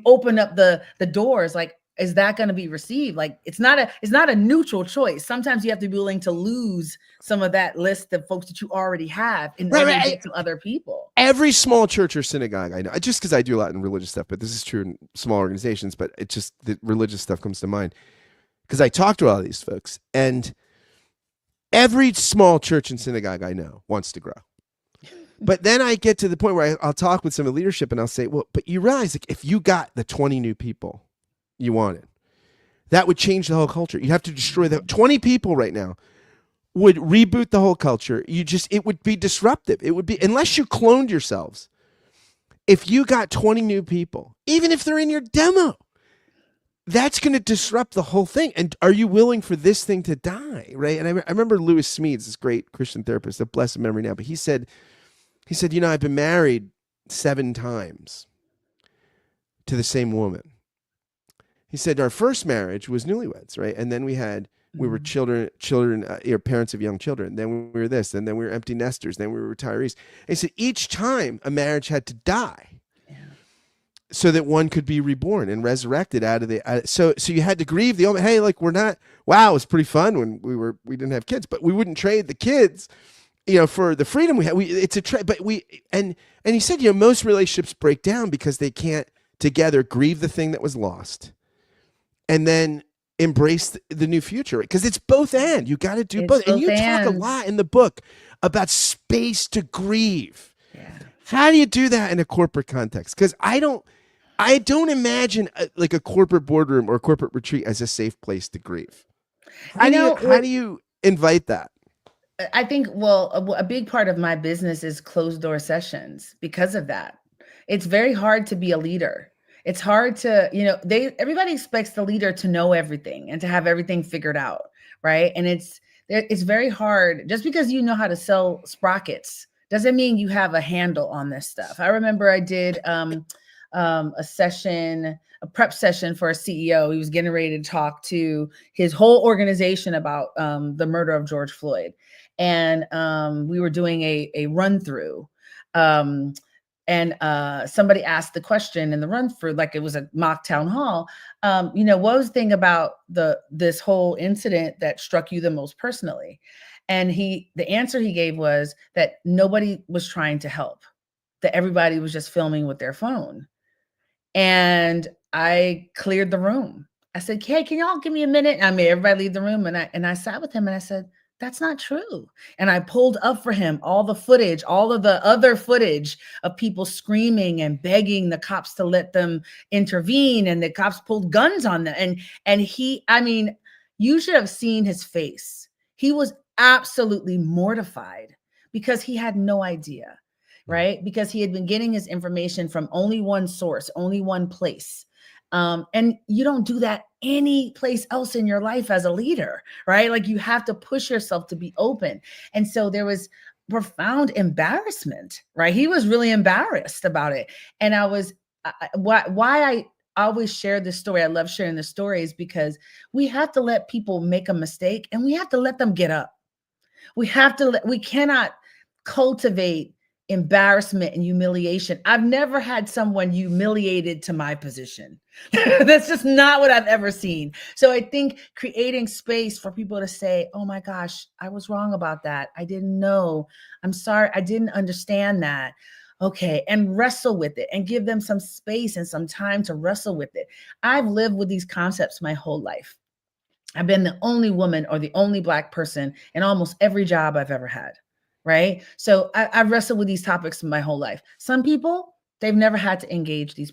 open up the doors? Like, is that going to be received? Like, it's not a neutral choice. Sometimes you have to be willing to lose some of that list of folks that you already have in order to get to other people. Every small church or synagogue I know, just because I do a lot in religious stuff, but this is true in small organizations, but it just, the religious stuff comes to mind because I talk to a lot of these folks, and every small church and synagogue I know wants to grow. But then I get to the point where I'll talk with some of the leadership and I'll say, well, but you realize, like, if you got the 20 new people you wanted, that would change the whole culture. You have to destroy the 20 people right now would reboot the whole culture. It would be disruptive. It would be, unless you cloned yourselves. If you got 20 new people, even if they're in your demo, that's going to disrupt the whole thing. And are you willing for this thing to die? Right. And I remember Lewis Smedes, this great Christian therapist, of blessed memory now, but he said, I've been married 7 times to the same woman. He said our first marriage was newlyweds, right? And then we were children, parents of young children. Then we were this, and then we were empty nesters. Then we were retirees. And he said each time a marriage had to die, so that one could be reborn and resurrected out of the. So you had to grieve the old. Hey, like, we're not. Wow, it was pretty fun when we didn't have kids, but we wouldn't trade the kids, for the freedom we had. It's a trade, but and he said, most relationships break down because they can't together grieve the thing that was lost and then embrace the new future, because it's both and. You got to do both. And you talk a lot in the book about space to grieve. Yeah. How do you do that in a corporate context? Because I don't imagine like a corporate boardroom or a corporate retreat as a safe place to grieve. How do you invite that? I think, well, a big part of my business is closed door sessions because of that. It's very hard to be a leader. It's hard to, everybody expects the leader to know everything and to have everything figured out, right? And it's very hard. Just because you know how to sell sprockets doesn't mean you have a handle on this stuff. I remember I did a session, a prep session for a CEO. He was getting ready to talk to his whole organization about the murder of George Floyd, and we were doing a run through. And somebody asked the question in the run through, like it was a mock town hall. What was the thing about this whole incident that struck you the most personally? And the answer he gave was that nobody was trying to help, that everybody was just filming with their phone. And I cleared the room. I said, "Hey, can y'all give me a minute?" I made everybody leave the room, and I sat with him and I said, "That's not true." And I pulled up for him all the footage, all of the other footage of people screaming and begging the cops to let them intervene, and the cops pulled guns on them. And I mean, you should have seen his face. He was absolutely mortified because he had no idea, right? Because he had been getting his information from only one source, only one place. And you don't do that any place else in your life as a leader, right? Like you have to push yourself to be open. And so there was profound embarrassment, right? He was really embarrassed about it. And why I always share this story, I love sharing the stories, because we have to let people make a mistake and we have to let them get up. We cannot cultivate embarrassment and humiliation. I've never had someone humiliated to my position. That's just not what I've ever seen. So I think creating space for people to say, "Oh my gosh, I was wrong about that. I didn't know. I'm sorry. I didn't understand that." Okay. And wrestle with it and give them some space and some time to wrestle with it. I've lived with these concepts my whole life. I've been the only woman or the only Black person in almost every job I've ever had, right? So I've wrestled with these topics my whole life. Some people, they've never had to engage these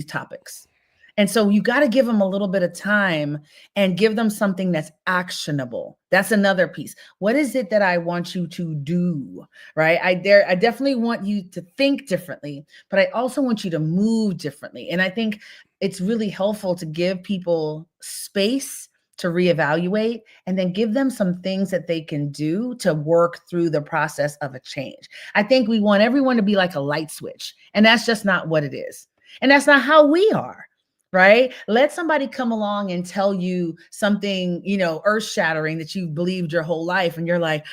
topics. And so you got to give them a little bit of time and give them something that's actionable. That's another piece. What is it that I want you to do, right? I definitely want you to think differently, but I also want you to move differently. And I think it's really helpful to give people space to reevaluate and then give them some things that they can do to work through the process of a change. I think we want everyone to be like a light switch, and that's just not what it is. And that's not how we are. Right? Let somebody come along and tell you something, earth shattering that you believed your whole life. And you're like,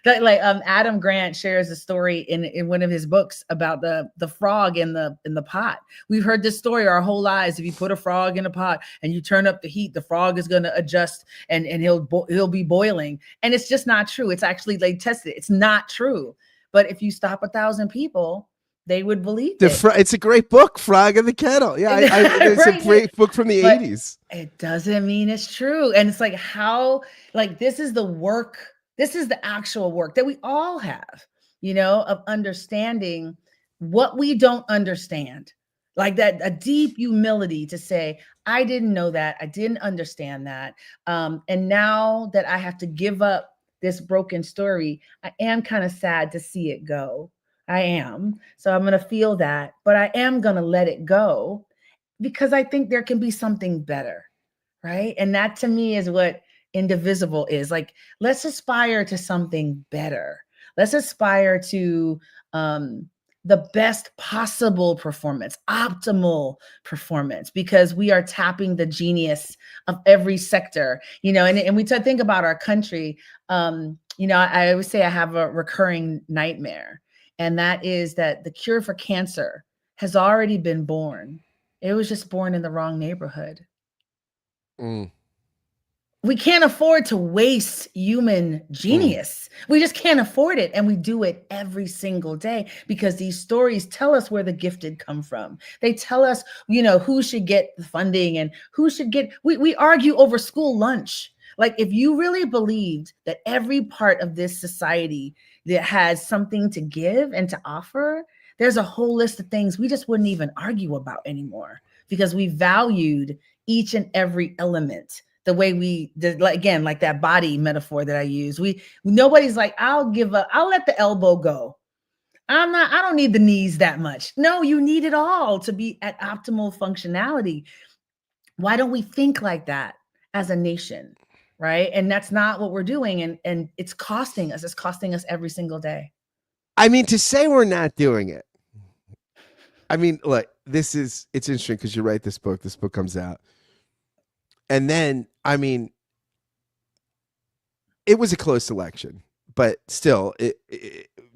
like Adam Grant shares a story in one of his books about the frog in the pot. We've heard this story our whole lives. If you put a frog in a pot and you turn up the heat, the frog is going to adjust and he'll be boiling. And it's just not true. It's actually, they tested it. It's not true. But if you stop 1,000 people, they would believe it. It's a great book, Frog in the Kettle. Yeah, it's right. A great book from the 80s. It doesn't mean it's true. And it's like, this is the work, this is the actual work that we all have, of understanding what we don't understand. Like that, a deep humility to say, I didn't know that. I didn't understand that. And now that I have to give up this broken story, I am kind of sad to see it go. I am. So I'm going to feel that, but I am going to let it go because I think there can be something better, right? And that to me is what Indivisible is. Like, let's aspire to something better. Let's aspire to the best possible performance, optimal performance, because we are tapping the genius of every sector, and we think about our country. I always say I have a recurring nightmare. And that is that the cure for cancer has already been born. It was just born in the wrong neighborhood. We can't afford to waste human genius. We just can't afford it. And we do it every single day because these stories tell us where the gifted come from. They tell us, who should get the funding and who should get, we argue over school lunch. Like, if you really believed that every part of this society that has something to give and to offer, there's a whole list of things we just wouldn't even argue about anymore because we valued each and every element the way like, again, like that body metaphor that I use. Nobody's like, I'll let the elbow go. I don't need the knees that much. No, you need it all to be at optimal functionality. Why don't we think like that as a nation? Right. And that's not what we're doing. And it's costing us. It's costing us every single day. I mean, to say we're not doing it. I mean, look, it's interesting because you write this book comes out. And then, I mean, it was a close election, but still,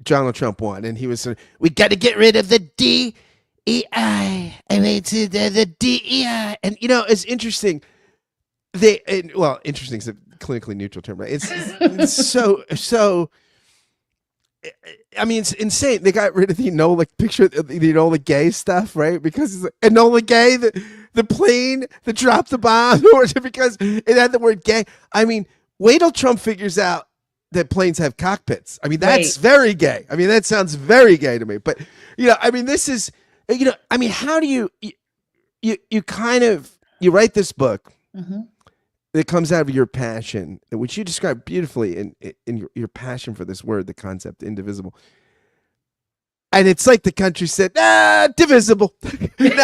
Donald Trump won, and he was we got to get rid of the DEI. I mean, the DEI, and it's interesting. Interesting is a clinically neutral term, right? It's so. I mean, it's insane. They got rid of the Enola picture, the Enola Gay stuff, right? Because it's Enola Gay, the plane that dropped the bomb, or because it had the word gay. I mean, wait till Trump figures out that planes have cockpits. I mean, that's very gay. I mean, that sounds very gay to me. But I mean, this is, I mean, how do you write this book that comes out of your passion, which you describe beautifully in your passion for this word, the concept indivisible. And it's like the country said, divisible. We'll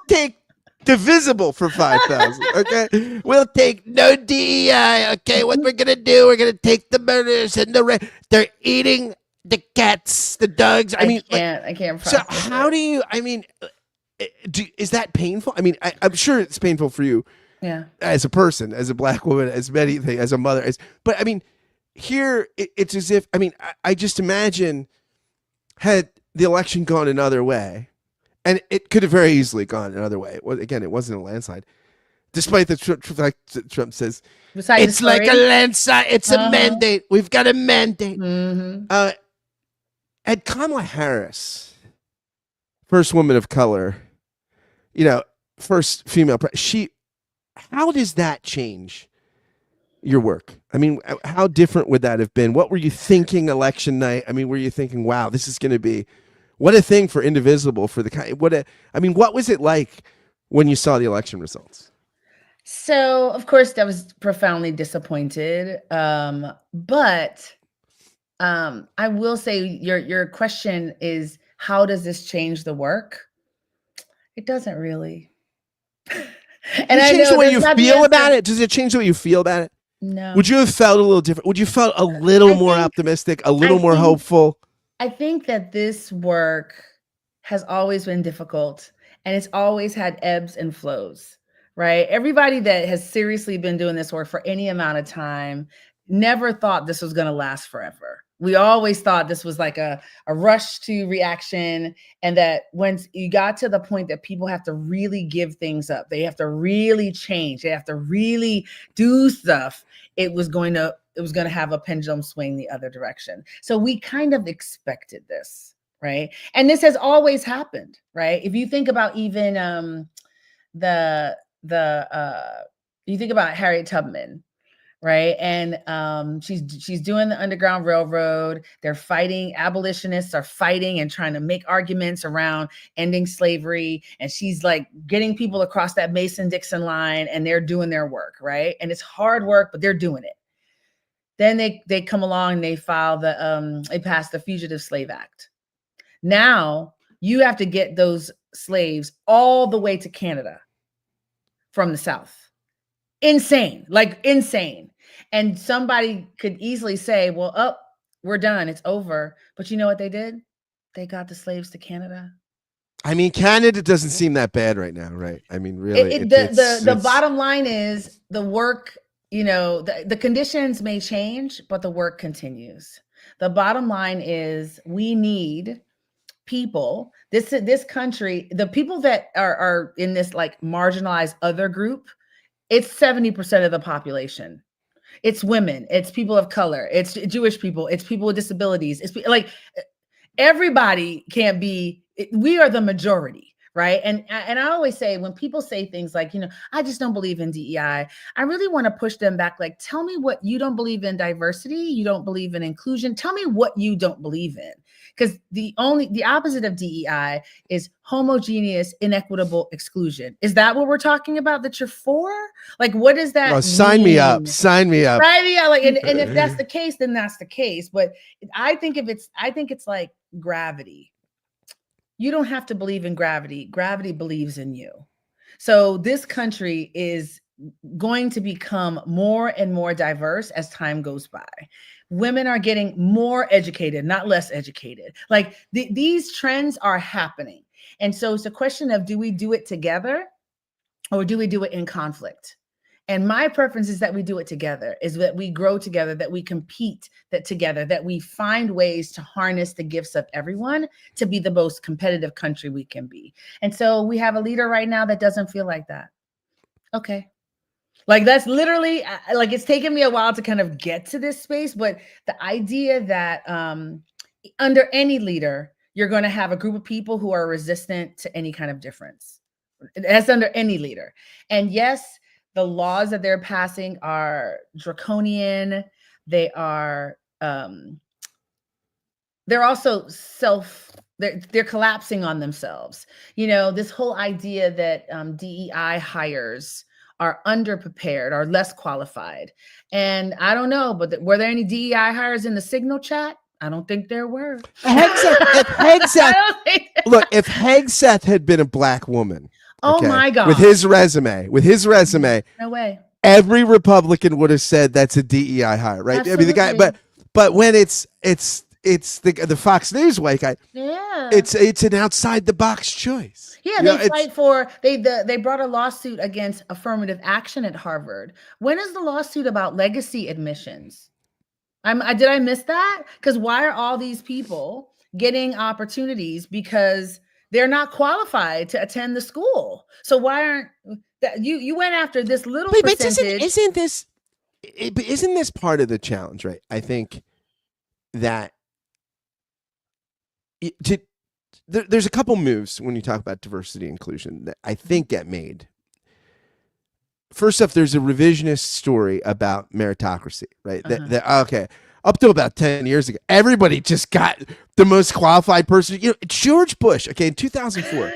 take divisible for 5,000. Okay, we'll take no DEI. Okay, what we're gonna do? We're gonna take the murders and they're eating the cats, the dogs. I can't. So how do you? I mean, is that painful? I mean, I'm sure it's painful for you, as a person, as a Black woman, as many things, as a mother. But I mean, here it's as if, I mean, I just imagine had the election gone another way, and it could have very easily gone another way. Well, again, it wasn't a landslide, despite the Trump says it's like a landslide. It's a mandate. We've got a mandate. Had Kamala Harris, first woman of color, first female, how does that change your work? I mean, how different would that have been? What were you thinking election night? I mean, were you thinking, wow, this is going to be, what a thing for Indivisible, for what was it like when you saw the election results? So, of course, I was profoundly disappointed. But I will say your question is, how does this change the work? It doesn't really. And does it change the way you feel about it? Does it change the way you feel about it? No. Would you have felt a little different? Would you have felt a little more optimistic, a little more hopeful? I think that this work has always been difficult, and it's always had ebbs and flows, right? Everybody that has seriously been doing this work for any amount of time never thought this was going to last forever. We always thought this was like a rush to reaction, and that once you got to the point that people have to really give things up, they have to really change, they have to really do stuff, it was going to have a pendulum swing the other direction. So we kind of expected this, right? And this has always happened, right? If you think about even you think about Harriet Tubman, right? And she's doing the Underground Railroad. They're fighting, abolitionists are fighting and trying to make arguments around ending slavery. And she's like getting people across that Mason-Dixon line, and they're doing their work, right? And it's hard work, but they're doing it. Then they come along and they they pass the Fugitive Slave Act. Now you have to get those slaves all the way to Canada from the South. Insane, like insane. And somebody could easily say, well, we're done, it's over. But you know what they did? They got the slaves to Canada. I mean, Canada doesn't seem that bad right now, right? I mean, really. The bottom line is the work, the conditions may change, but the work continues. The bottom line is we need people, this country, the people that are in this like marginalized other group, it's 70% of the population. It's women, it's people of color, it's Jewish people, it's people with disabilities. It's like everybody can't be, we are the majority, right? And I always say, when people say things like, I just don't believe in DEI, I really want to push them back. Like, tell me what you don't believe in. Diversity, you don't believe in inclusion. Tell me what you don't believe in. Because the opposite of DEI is homogeneous, inequitable exclusion. Is that what we're talking about that you're for? Like, what does Oh, that sign me up. mean? Sign me up. Right? Yeah, like, and if that's the case, then that's the case. But I think it's like gravity. You don't have to believe in gravity. Gravity believes in you. So this country is going to become more and more diverse as time goes by. Women are getting more educated, not less educated. Like these trends are happening. And so it's a question of, do we do it together or do we do it in conflict? And my preference is that we do it together, is that we grow together, that we compete together, that we find ways to harness the gifts of everyone to be the most competitive country we can be. And so we have a leader right now that doesn't feel like that. Okay. Like that's literally, like, it's taken me a while to kind of get to this space, but the idea that under any leader, you're going to have a group of people who are resistant to any kind of difference. That's under any leader. And yes, the laws that they're passing are draconian. They are, they're also they're collapsing on themselves. You know, this whole idea that DEI hires are underprepared or less qualified. And I don't know, but were there any DEI hires in the Signal chat? I don't think there were. If Hegseth had been a Black woman, oh my God, with his resume, no way, every Republican would have said that's a DEI hire, right? Absolutely. I mean, the guy, but when it's the Fox News white guy, yeah, it's an outside the box choice. Yeah, they fight for they brought a lawsuit against affirmative action at Harvard. When is the lawsuit about legacy admissions? Did I miss that? Because why are all these people getting opportunities because they're not qualified to attend the school? So why aren't you went after this little percentage? Isn't this part of the challenge, right? I think that there's a couple moves when you talk about diversity and inclusion that I think get made. First off, there's a revisionist story about meritocracy, right? Okay, up to about 10 years ago, everybody just got the most qualified person. You know, George Bush, okay, in 2004,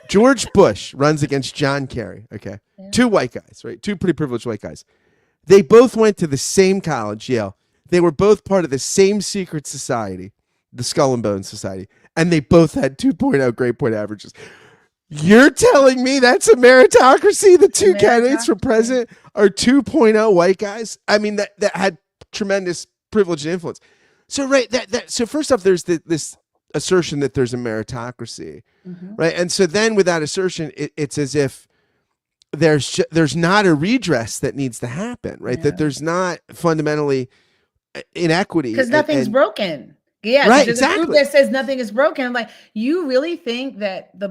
George Bush runs against John Kerry, okay? Yeah. Two white guys, right? Two pretty privileged white guys. They both went to the same college, Yale. They were both part of the same secret society, the Skull and Bones Society, and they both had 2.0 grade point averages. You're telling me that's a meritocracy? The two candidates for president are 2.0 white guys? I mean, that had tremendous privilege and influence. So, right, so first off, there's this assertion that there's a meritocracy, right? And so then with that assertion, it's as if there's not a redress that needs to happen, right? Yeah. That there's not fundamentally inequity. Because nothing's broken. Yeah, right, there's exactly. a group that says nothing is broken. I'm like, you really think that the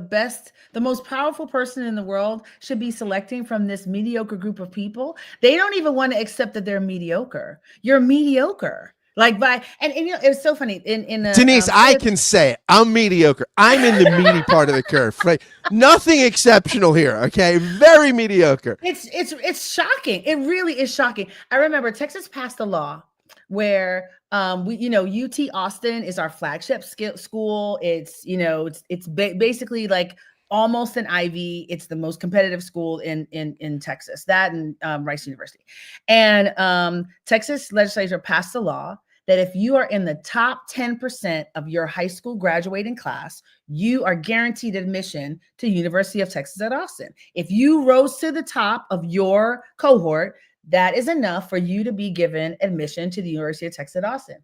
most powerful person in the world should be selecting from this mediocre group of people? They don't even want to accept that they're mediocre. You're mediocre. Like and you know, it was so funny. In Denise, I can say it. I'm mediocre. I'm in the meaty part of the curve, right? Nothing exceptional here. Okay, very mediocre. It's shocking. It really is shocking. I remember Texas passed a law where UT Austin is our flagship school. It's basically like almost an Ivy. It's the most competitive school in Texas. That and Rice University. And Texas legislature passed a law that if you are in the top 10% of your high school graduating class, you are guaranteed admission to University of Texas at Austin. If you rose to the top of your cohort, that is enough for you to be given admission to the University of Texas at Austin.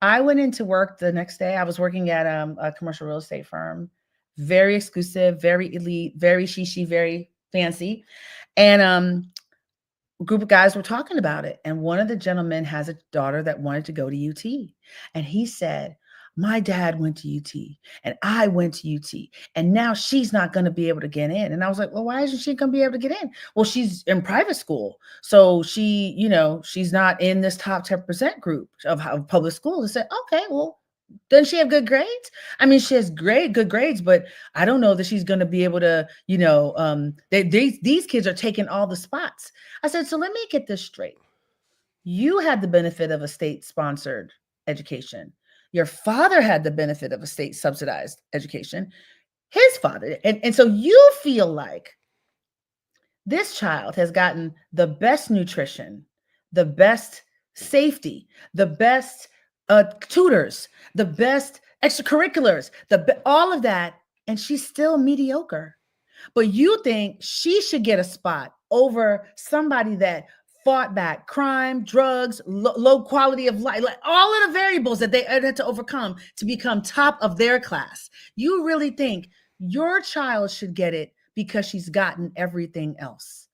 I went into work the next day. I was working at a commercial real estate firm, very exclusive, very elite, very shishi, very fancy. And a group of guys were talking about it. And one of the gentlemen has a daughter that wanted to go to UT. And he said, my dad went to UT and I went to UT and now she's not going to be able to get in. And I was like, well, why isn't she going to be able to get in? Well, she's in private school. So she's not in this top 10% group of public schools. I said, okay, well, doesn't she have good grades? I mean, she has good grades, but I don't know that she's going to be able to, these kids are taking all the spots. I said, so let me get this straight. You had the benefit of a state-sponsored education. Your father had the benefit of a state subsidized education, his father. And so you feel like this child has gotten the best nutrition, the best safety, the best tutors, the best extracurriculars, all of that, and she's still mediocre. But you think she should get a spot over somebody that fought back crime, drugs, low quality of life, like all of the variables that they had to overcome to become top of their class. You really think your child should get it because she's gotten everything else?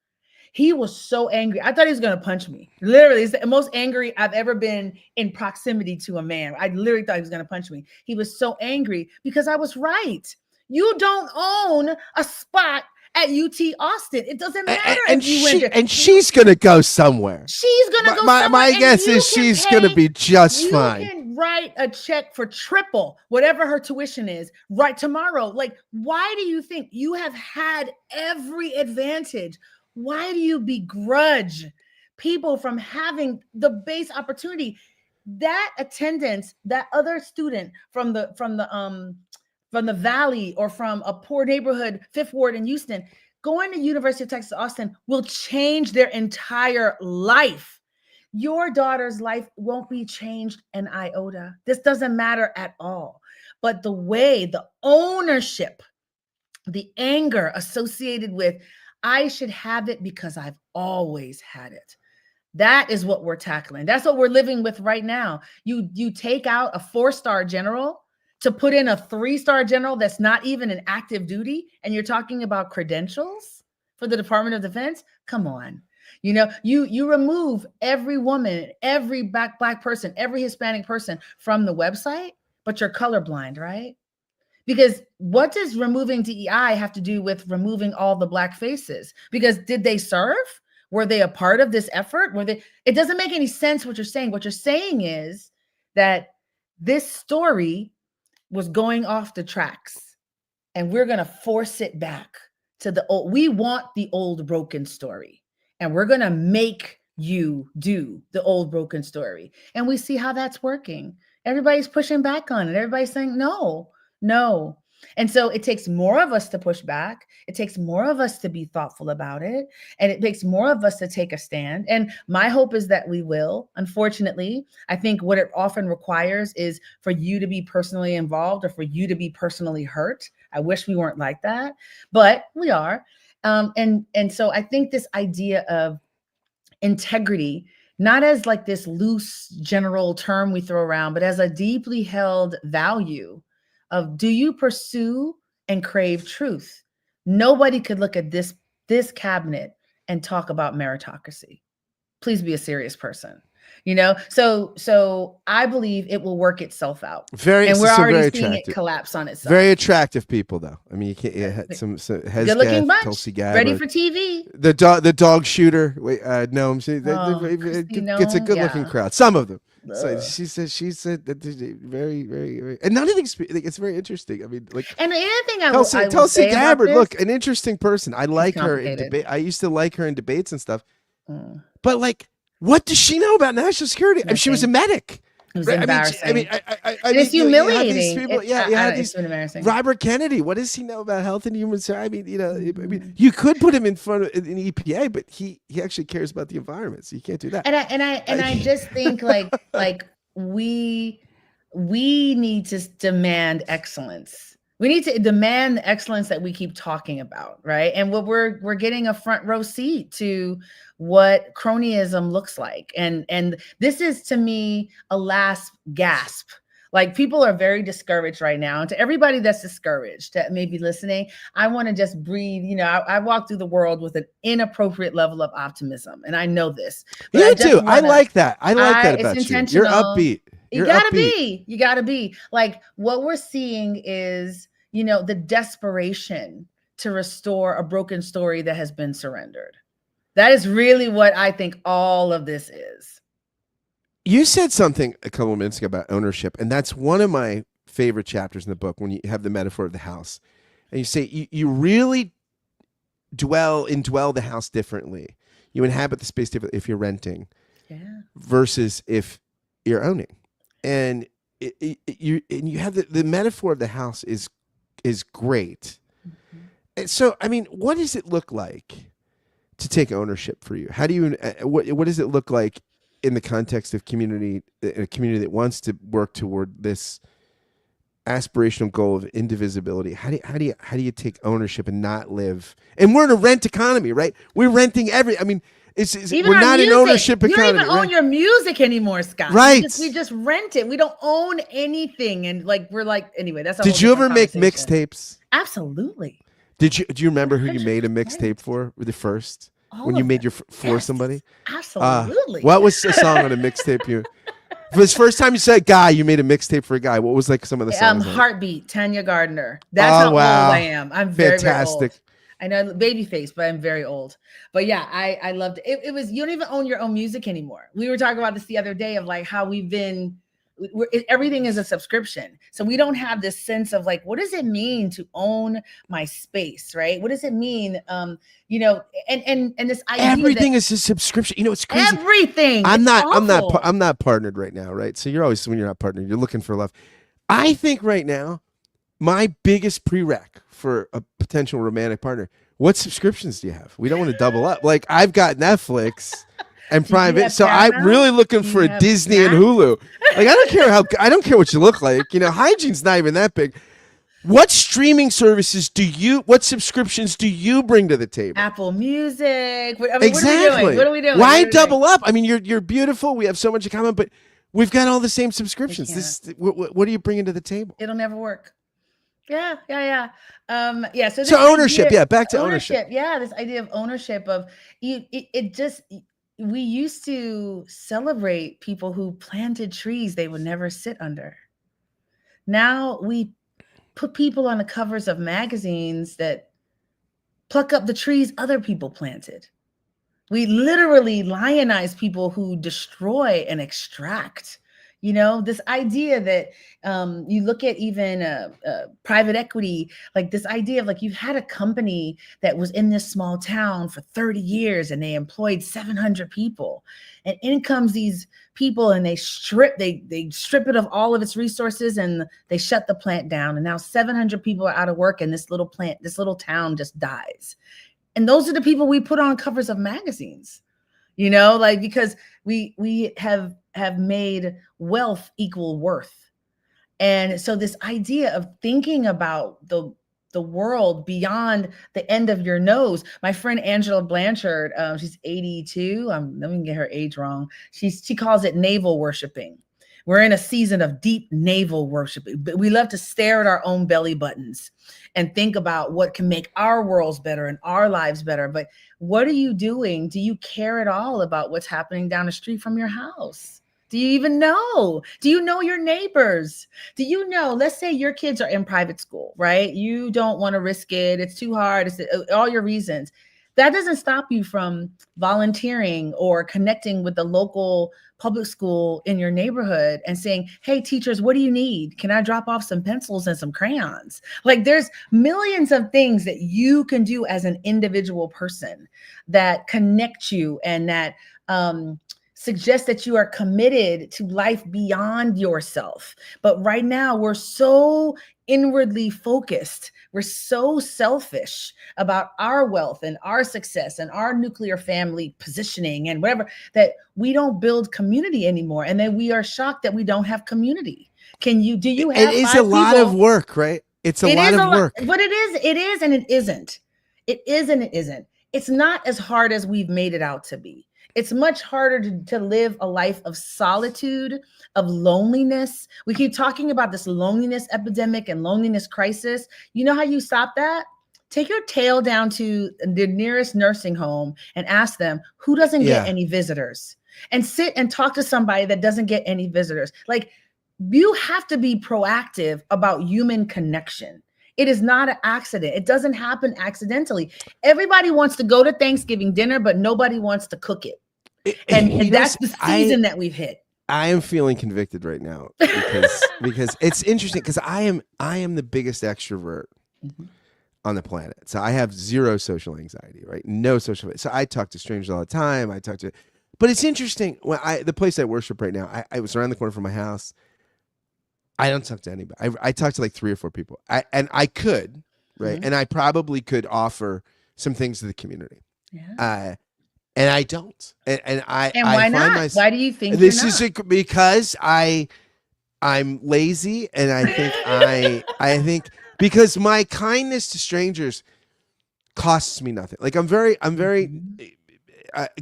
He was so angry. I thought he was going to punch me. Literally, it's the most angry I've ever been in proximity to a man. I literally thought he was going to punch me. He was so angry because I was right. You don't own a spot at UT Austin. It doesn't matter if you went there. And she's going to go somewhere. She's going to go somewhere. My guess is she's going to be just fine. You can write a check for triple whatever her tuition is right tomorrow. Like, why do you think you have had every advantage? Why do you begrudge people from having the base opportunity? That attendance, that other student from the Valley or from a poor neighborhood, Fifth Ward in Houston, going to University of Texas Austin will change their entire life. Your daughter's life won't be changed an iota. This doesn't matter at all. But the way, the ownership, the anger associated with, I should have it because I've always had it. That is what we're tackling. That's what we're living with right now. You take out a 4-star general to put in a 3-star general that's not even in active duty, and you're talking about credentials for the Department of Defense? Come on. You know, you remove every woman, every black person, every Hispanic person from the website, but you're colorblind, right? Because what does removing DEI have to do with removing all the black faces? Because did they serve? Were they a part of this effort? It doesn't make any sense what you're saying. What you're saying is that this story was going off the tracks and we're going to force it back to the old. We want the old broken story and we're going to make you do the old broken story. And we see how that's working. Everybody's pushing back on it. Everybody's saying, no. And so it takes more of us to push back. It takes more of us to be thoughtful about it. And it takes more of us to take a stand. And my hope is that we will. Unfortunately, I think what it often requires is for you to be personally involved or for you to be personally hurt. I wish we weren't like that, but we are. And so I think this idea of integrity, not as like this loose general term we throw around, but as a deeply held value of, do you pursue and crave truth? Nobody could look at this cabinet and talk about meritocracy. Please be a serious person. You know, so I believe it will work itself out. And we're already seeing it collapse on itself. Very attractive people, though. I mean, you can't. It had some good-looking bunch, Tulsi Gabbard, ready for TV. The dog shooter, Noam. It's a good-looking crowd. Some of them. So she said that very, very, very, and none of these. It's very interesting. I mean, like, and the other thing I Tulsi will say Gabbard, about this, look, an interesting person. I like her in debate. I used to like her in debates and stuff. But like, what does she know about national security? I mean, she was a medic. It was embarrassing. I mean, it's humiliating. It's embarrassing. Robert Kennedy. What does he know about health and human services? I mean, you could put him in front of an EPA, but he actually cares about the environment, so you can't do that. And I just think like we need to demand excellence. We need to demand the excellence that we keep talking about, right? And what we're getting a front row seat to what cronyism looks like. And this is, to me, a last gasp. Like, people are very discouraged right now. And to everybody that's discouraged that may be listening, I want to just breathe. You know, I walk through the world with an inappropriate level of optimism. And I know this. You do. I like that. I like that about you. You're upbeat. You gotta be. You gotta be. Like, what we're seeing is, you know, the desperation to restore a broken story that has been surrendered. That is really what I think all of this is. You said something a couple of minutes ago about ownership, and that's one of my favorite chapters in the book, when you have the metaphor of the house. And you say you really indwell the house differently. You inhabit the space differently if you're renting versus if you're owning. And you have the metaphor of the house is great. Mhm. And so, I mean, what does it look like to take ownership for you? How do you what does it look like in the context of community, a community that wants to work toward this aspirational goal of indivisibility? How do you take ownership and not live? And we're in a rent economy, right? We're renting I mean, Even we're our not an music. ownership You don't even economy, own right? your music anymore, Scott. We Right. just rent it. We don't own anything. And like we're like, anyway, that's a whole Did you different ever make conversation. mixtapes? Absolutely. Do you remember who you made a 100%. mixtape for? The first when All you of made them. your for Yes. somebody? Absolutely. What was a song on a mixtape you? For this first time you said guy, you made a mixtape for a guy. What was like some of the songs on it? Heartbeat, Tanya Gardner. That's Oh how old I wow, am. I'm very, very old. fantastic! I know baby face, but I'm very old. But yeah, I loved it. It was you don't even own your own music anymore. We were talking about this the other day of like how everything is a subscription. So we don't have this sense of like, what does it mean to own my space, right? What does it mean? And this idea Everything that is a subscription. You know, it's crazy. everything, I'm it's not. awful. I'm not partnered right now, right? So you're always when you're not partnered, you're looking for love. I think right now, my biggest prereq for a potential romantic partner. What subscriptions do you have? We don't want to double up. Like I've got Netflix and Do you Prime, have so I'm Paramount? really looking Do for you a have Disney and Max? Hulu. Like I don't care what you look like. You know, hygiene's not even that big. What streaming services what subscriptions do you bring to the table? Apple Music. I mean, what are we doing? Exactly. What are we doing? What Why are we doing? double up? I mean, you're beautiful. We have so much in common, but we've got all the same We subscriptions. can't. What are you bringing to the table? It'll never work. Yeah, yeah, yeah. Yeah. So So this ownership, idea, yeah, back to ownership. ownership. Yeah, this idea of ownership of you. It just we used to celebrate people who planted trees they would never sit under. Now we put people on the covers of magazines that pluck up the trees other people planted. We literally lionize people who destroy and extract. This idea that you look at even private equity, like this idea of like you've had a company that was in this small town for 30 years and they employed 700 people. And in comes these people and they strip it of all of its resources and they shut the plant down. And now 700 people are out of work and this little town just dies. And those are the people we put on covers of magazines, like because we have made wealth equal worth. And so this idea of thinking about the world beyond the end of your nose. My friend Angela Blanchard, she's 82. Let me get her age wrong. She calls it navel worshiping. We're in a season of deep navel worship. We love to stare at our own belly buttons and think about what can make our worlds better and our lives better. But what are you doing? Do you care at all about what's happening down the street from your house? Do you even know? Do you know your neighbors? Do you know, let's say your kids are in private school, right? You don't want to risk it. It's too hard. It's all your reasons. That doesn't stop you from volunteering or connecting with the local public school in your neighborhood and saying, hey, teachers, what do you need? Can I drop off some pencils and some crayons? Like there's millions of things that you can do as an individual person that connect you and that suggest that you are committed to life beyond yourself. But right now we're so inwardly focused. We're so selfish about our wealth and our success and our nuclear family positioning and whatever, that we don't build community anymore. And then we are shocked that we don't have community. Do you have It is a 5 lot people? of work, right? It's a It lot is of a lot, work. but it is and it isn't. It is and it isn't. It's not as hard as we've made it out to be. It's much harder to live a life of solitude, of loneliness. We keep talking about this loneliness epidemic and loneliness crisis. You know how you stop that? Take your tail down to the nearest nursing home and ask them who doesn't get Yeah. any visitors, and sit and talk to somebody that doesn't get any visitors. Like, you have to be proactive about human connection. It is not an accident. It doesn't happen accidentally. Everybody wants to go to Thanksgiving dinner, but nobody wants to cook it. And that's the season that we've hit. I am feeling convicted right now because it's interesting because I am the biggest extrovert on the planet. So I have zero social anxiety, right? No social. So I talk to strangers all the time. But it's interesting when the place I worship right now, I was around the corner from my house. I don't talk to anybody. I talk to like 3 or 4 people. I could, right? Mhm. And I probably could offer some things to the community. Yeah. Uh, and I don't. And And I why find not? my Why do you think you're this is not? because I'm lazy, and I think because my kindness to strangers costs me nothing. Like I'm very Mhm.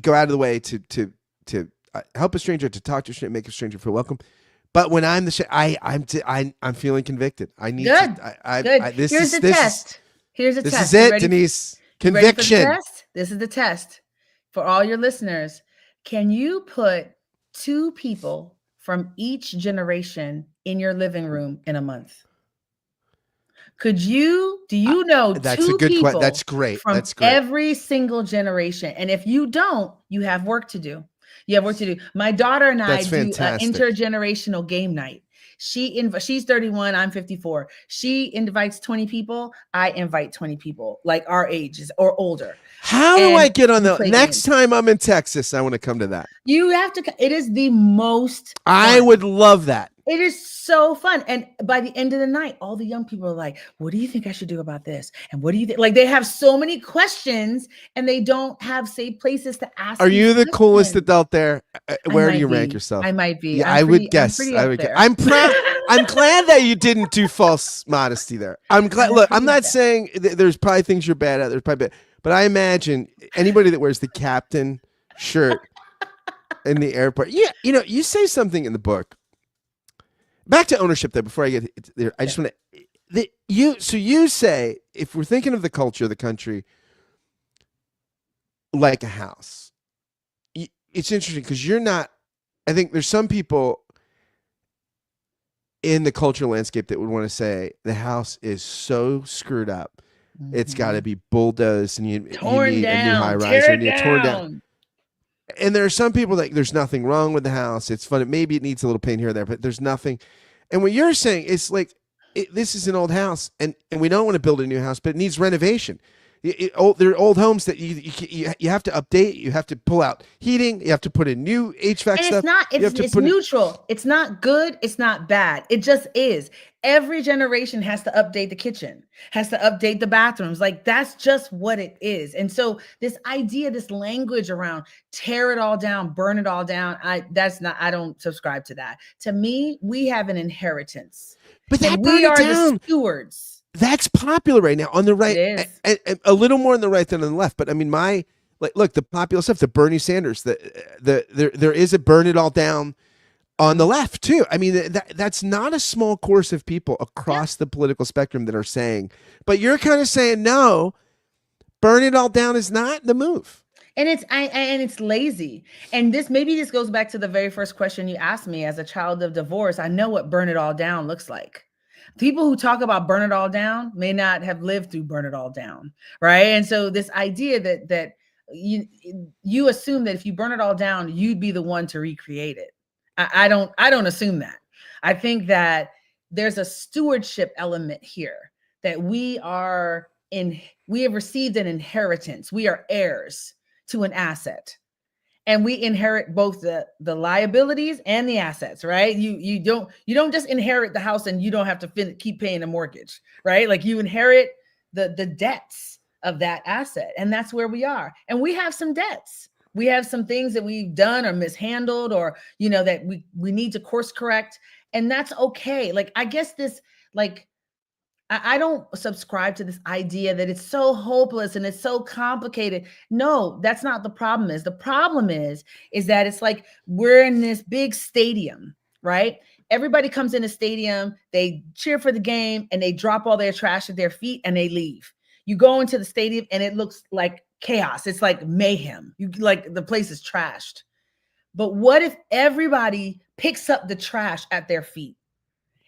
go out of the way to help a stranger, to talk to a stranger, make a stranger feel welcome. But when I'm I'm feeling convicted. I need to. Good. Good. Here's the test. Here's a this is test. You it, ready? Denise. You ready for the Conviction. test? This is the test for all your listeners. Can you put 2 people from each generation in your living room in a month? Do I, you know that's a 2 good question. That's people great. from That's great. every single generation? And if you don't, you have work to do. You have work to do. My daughter and I That's do an fantastic. intergenerational game night. She's 31, I'm 54. She invites 20 people, I invite 20 people like our ages or older. How do I And get on we the play next games. time I'm in Texas? I want to come to that. You have to, it is the most I fun. would love that. It is so fun. And by the end of the night, all the young people are like, what do you think I should do about this? And what do you think? Like they have so many questions and they don't have safe places to ask Are these you the coolest questions. adult there? I Where do you might rank be. I yourself? might be. Yeah, I would I'm guess. pretty I up would guess. there. I'm proud. I'm glad that you didn't do false modesty there. I'm glad. I'm Look, I'm pretty up not there. saying there's probably things you're bad at. There's probably, but I imagine anybody that wears the captain shirt in the airport. Yeah, you say something in the book. Back to ownership, though. Before I get there, I Yeah. just want to. You say, if we're thinking of the culture of the country like a house, it's interesting because you're not. I think there's some people in the cultural landscape that would want to say the house is so screwed up. It's got to Mhm. be bulldozed, and you Torn need a new high down. rise, Tear or you it need it torn down. down. And there are some people that there's nothing wrong with the house. It's fun. Maybe it needs a little paint here or there, but there's nothing. And what you're saying is like this is an old house, and we don't want to build a new house, but it needs renovation. There are old homes that you have to update. You have to pull out heating. You have to put in new HVAC And it's stuff. not, You have to it's put in. neutral. It's not good. It's not bad. It just is. Every generation has to update the kitchen, has to update the bathrooms. Like that's just what it is. And so this idea, this language around tear it all down, burn it all down. I don't subscribe to that. To me, we have an inheritance But and that we burn it are the down. stewards. That's popular right now on the It right, is. a little more on the right than on the left. But I mean, look, the popular stuff, the Bernie Sanders, there is a burn it all down on the left too. I mean, that's not a small course of people Yeah. across the political spectrum that are saying. But you're kind of saying no, burn it all down is not the move. And it's lazy. And this goes back to the very first question you asked me. As a child of divorce, I know what burn it all down looks like. People who talk about burn it all down may not have lived through burn it all down, right? And so this idea that you assume that if you burn it all down, you'd be the one to recreate it. I don't assume that. I think that there's a stewardship element here that we have received an inheritance. We are heirs to an asset, and we inherit both the liabilities and the assets, right? You don't just inherit the house and you don't have to keep paying a mortgage, right? Like you inherit the debts of that asset, and that's where we are. And we have some debts. We have some things that we've done or mishandled, or that we need to course correct, and that's okay. Like I guess this, like I don't subscribe to this idea that it's so hopeless and it's so complicated. No, that's not the problem. The problem is that it's like we're in this big stadium, right? Everybody comes in a stadium, they cheer for the game, and they drop all their trash at their feet and they leave. You go into the stadium and it looks like chaos. It's like mayhem. You like the place is trashed. But what if everybody picks up the trash at their feet?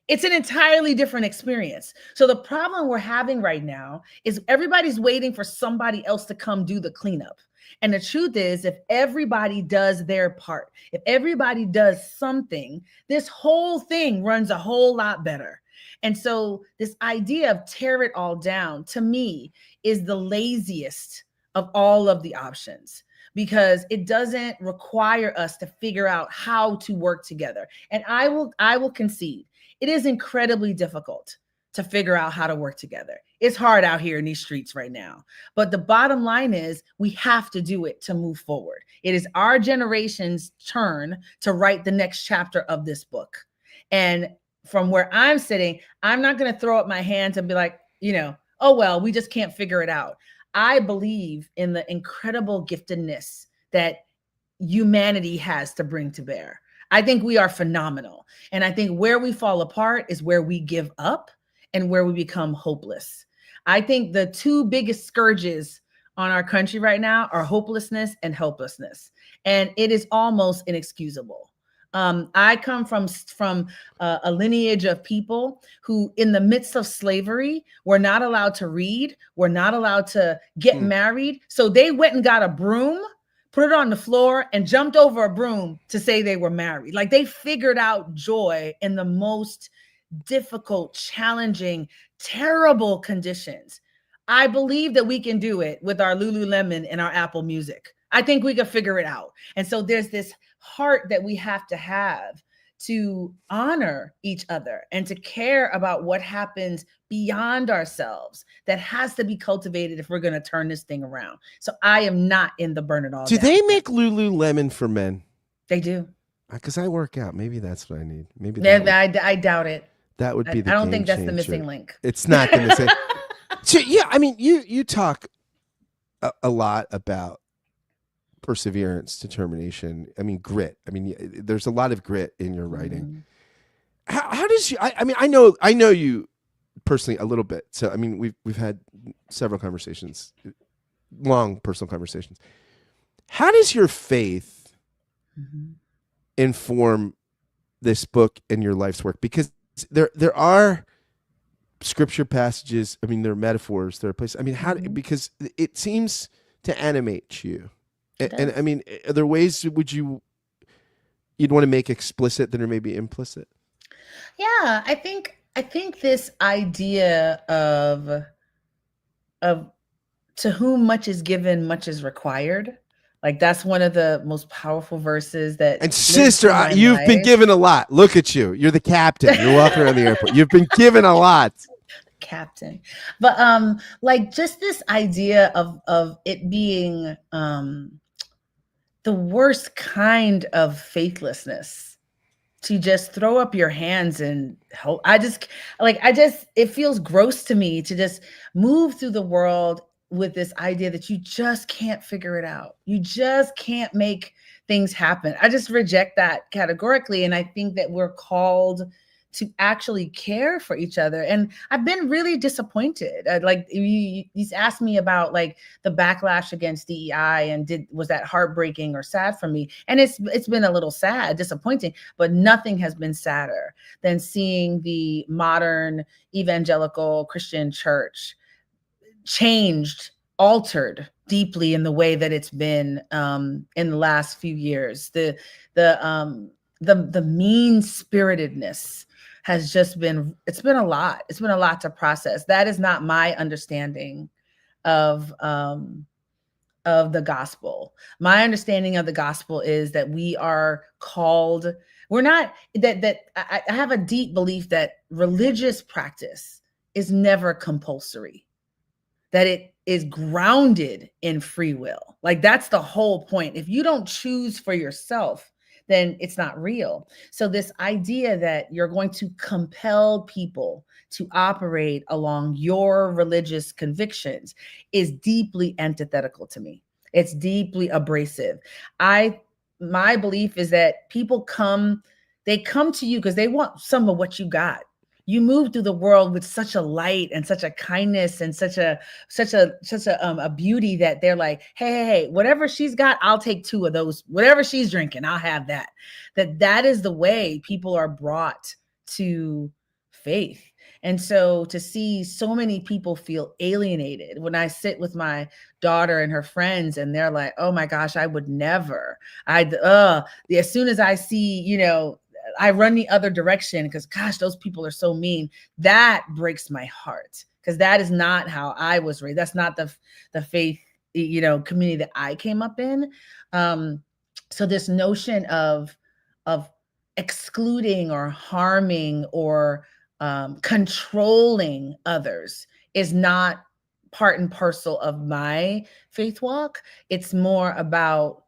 It's an entirely different experience. So the problem we're having right now is everybody's waiting for somebody else to come do the cleanup. And the truth is, if everybody does their part, if everybody does something, this whole thing runs a whole lot better. And so this idea of tear it all down, to me, is the laziest of all of the options, because it doesn't require us to figure out how to work together. And I will concede, it is incredibly difficult to figure out how to work together. It's hard out here in these streets right now. But the bottom line is we have to do it to move forward. It is our generation's turn to write the next chapter of this book. And from where I'm sitting, I'm not going to throw up my hands and be like, oh, well, we just can't figure it out. I believe in the incredible giftedness that humanity has to bring to bear. I think we are phenomenal. And I think where we fall apart is where we give up and where we become hopeless. I think the two biggest scourges on our country right now are hopelessness and helplessness. And it is almost inexcusable. I come from a lineage of people who, in the midst of slavery, were not allowed to read, were not allowed to get married. So they went and got a broom, put it on the floor, and jumped over a broom to say they were married. Like, they figured out joy in the most difficult, challenging, terrible conditions. I believe that we can do it with our Lululemon and our Apple Music. I think we can figure it out. And so there's this heart that we have to honor each other and to care about what happens beyond ourselves that has to be cultivated if we're going to turn this thing around. So I am not in the burn it all Do down. they make Lululemon for men? They do. Because I work out. Maybe that's what I need. Maybe I doubt it. That would be the I don't game think that's changer. the missing link. It's not the missing. So yeah, I mean, you talk a lot about perseverance, determination. I mean, grit. I mean, there's a lot of grit in your writing. How does you? I mean, I know you personally a little bit. So I mean, we've had several conversations, long personal conversations. How does your faith inform this book and your life's work? Because there are scripture passages. I mean, there are metaphors. There are places. I mean, because it seems to animate you. And I mean, are there ways you'd want to make explicit that are maybe implicit? Yeah, I think this idea of to whom much is given, much is required. Like, that's one of the most powerful verses that. And sister, you've been given a lot. Look at you. You're the captain. You're walking around the airport. You've been given a lot. Captain. But like, just this idea of it being the worst kind of faithlessness to just throw up your hands and help. It feels gross to me to just move through the world with this idea that you just can't figure it out. You just can't make things happen. I just reject that categorically. And I think that we're called to actually care for each other. And I've been really disappointed. Like, you asked me about like the backlash against DEI and was that heartbreaking or sad for me? And it's been a little sad, disappointing, but nothing has been sadder than seeing the modern evangelical Christian church changed, altered deeply in the way that it's been in the last few years. The mean-spiritedness has just been, it's been a lot. It's been a lot to process. That is not my understanding of the gospel. My understanding of the gospel is that we are called, I have a deep belief that religious practice is never compulsory, that it is grounded in free will. Like, that's the whole point. If you don't choose for yourself, then it's not real. So this idea that you're going to compel people to operate along your religious convictions is deeply antithetical to me. It's deeply abrasive. My belief is that people come to you because they want some of what you got. You move through the world with such a light and such a kindness and such a beauty that they're like, hey, whatever she's got, I'll take 2 of those. Whatever she's drinking, I'll have that. That is the way people are brought to faith. And so to see so many people feel alienated when I sit with my daughter and her friends and they're like, oh my gosh, I would never. As soon as I see, I run the other direction because, gosh, those people are so mean. That breaks my heart because that is not how I was raised. That's not the faith, community that I came up in. So this notion of excluding or harming or controlling others is not part and parcel of my faith walk. It's more about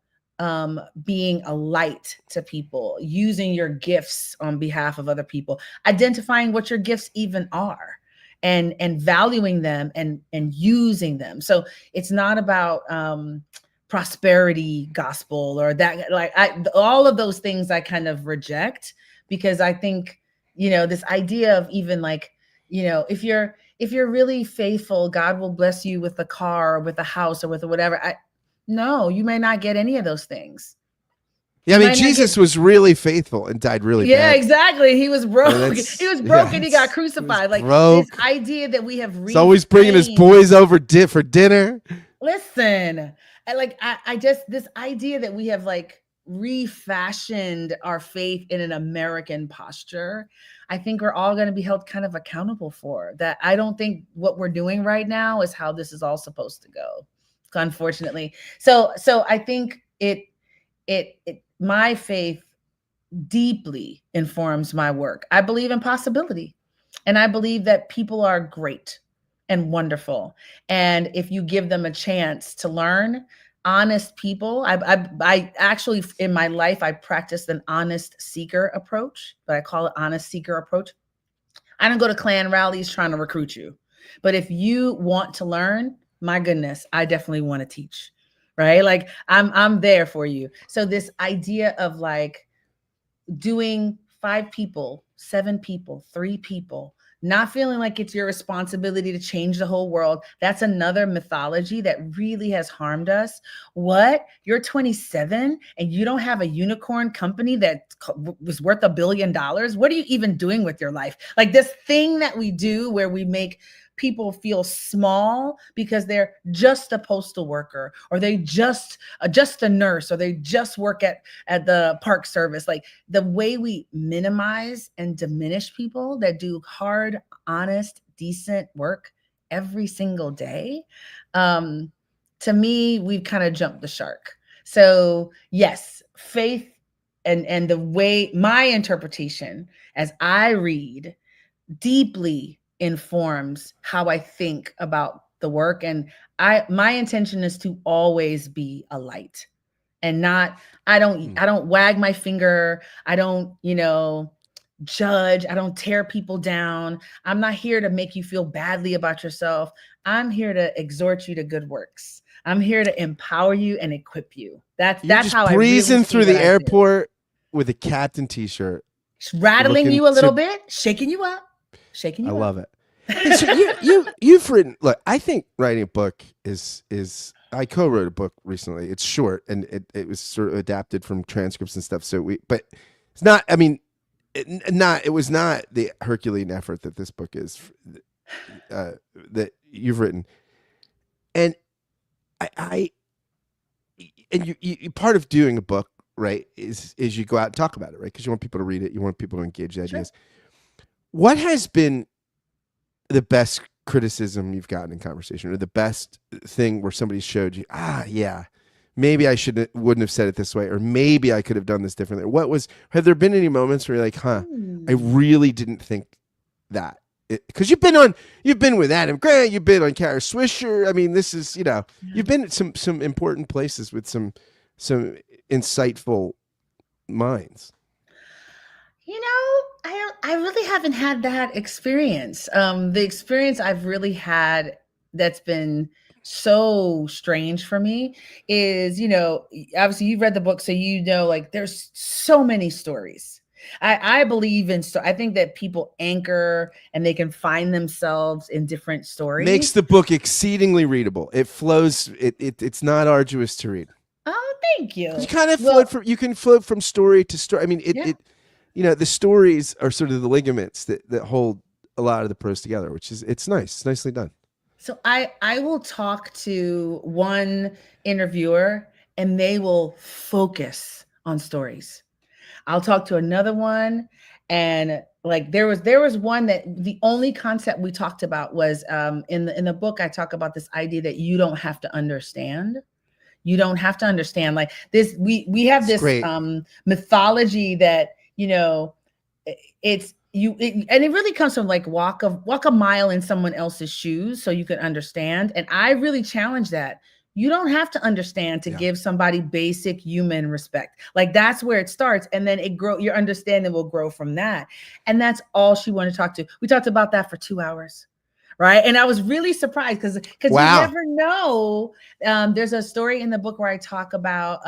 being a light to people, using your gifts on behalf of other people, identifying what your gifts even are, and valuing them and using them. So it's not about prosperity gospel or that, like all of those things I kind of reject, because I think, this idea of even like, if you're really faithful, God will bless you with a car or with a house or with whatever. No, you may not get any of those things. Yeah, I You mean, might not get. Jesus was really faithful and died really Yeah, bad. exactly. He was I mean, broke. He that's was yeah, broken. He got he was crucified. Like this broke. idea that we have He's always bringing his reframed. boys over for dinner. Listen, I just, this idea that we have like refashioned our faith in an American posture, I think we're all going to be held kind of accountable for that. I don't think what we're doing right now is how this is all supposed to go, unfortunately. So I think my faith deeply informs my work. I believe in possibility, and I believe that people are great and wonderful. And if you give them a chance to learn, honest people, I actually, in my life, I practiced an honest seeker approach, but I call it honest seeker approach. I don't go to Klan rallies trying to recruit you. But if you want to learn, my goodness, I definitely want to teach. Right? Like I'm there for you. So this idea of like doing 5 people, 7 people, 3 people, not feeling like it's your responsibility to change the whole world. That's another mythology that really has harmed us. What? You're 27 and you don't have a unicorn company that was worth $1 billion? What are you even doing with your life? Like this thing that we do where we make people feel small because they're just a postal worker, or they just a nurse, or they just work at the park service. Like the way we minimize and diminish people that do hard, honest, decent work every single day, to me, we've kind of jumped the shark. So yes, faith and the way my interpretation as I read deeply informs how I think about the work. And my intention is to always be a light, and not, I don't wag my finger. I don't, judge. I don't tear people down. I'm not here to make you feel badly about yourself. I'm here to exhort you to good works. I'm here to empower you and equip you. That's You're that's just how I really breezing see through what the I do. airport with a captain t-shirt, Rattling looking you a little to. bit, shaking you up, shaking I you love up. it. Hey, so you've written. Look, I think writing a book is. I co-wrote a book recently. It's short and it was sort of adapted from transcripts and stuff. But it's not. I mean, it was not the Herculean effort that this book is, that you've written, and I and you part of doing a book, right, is you go out and talk about it, right, because you want people to read it, you want people to engage the Sure. ideas. What has been the best criticism you've gotten in conversation, or the best thing where somebody showed you, yeah, maybe I wouldn't have said it this way, or maybe I could have done this differently? Have there been any moments where you're like, I really didn't think that? Because you've been with Adam Grant, you've been on Kara Swisher. I mean, this is, you've been at some important places with some insightful minds. I really haven't had that experience. The experience I've really had that's been so strange for me is, obviously you've read the book, so like there's so many stories. I believe in, I think that people anchor and they can find themselves in different stories. Makes the book exceedingly readable. It flows. It's not arduous to read. Oh, thank you. You kind of you can float from story to story. I mean, the stories are sort of the ligaments that hold a lot of the prose together, which is, it's nice. It's nicely done. So I will talk to one interviewer and they will focus on stories. I'll talk to another one, and like there was one that the only concept we talked about was in the book. I talk about this idea that you don't have to understand. You don't have to understand, like this. We have this mythology that you know, it's you and it really comes from like walk a mile in someone else's shoes so you can understand. And I really challenge that. You don't have to understand to Yeah. give somebody basic human respect. Like that's where it starts, and then it grow, your understanding will grow from that. And that's all she wanted to talk to. We talked about that for 2 hours, right? And I was really surprised because you Wow. never know. There's a story in the book where I talk about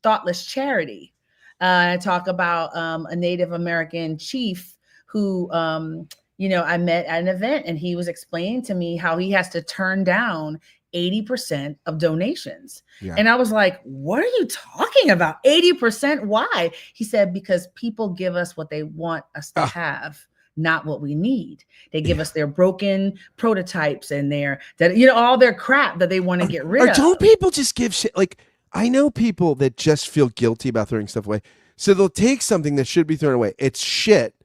thoughtless charity. I talk about a Native American chief who, I met at an event, and he was explaining to me how he has to turn down 80% of donations. Yeah. And I was like, what are you talking about? 80%? Why? He said, because people give us what they want us to have, not what we need. They give us their broken prototypes and all their crap that they want to get rid of. Don't people just give shit? Like, I know people that just feel guilty about throwing stuff away. So they'll take something that should be thrown away. It's shit.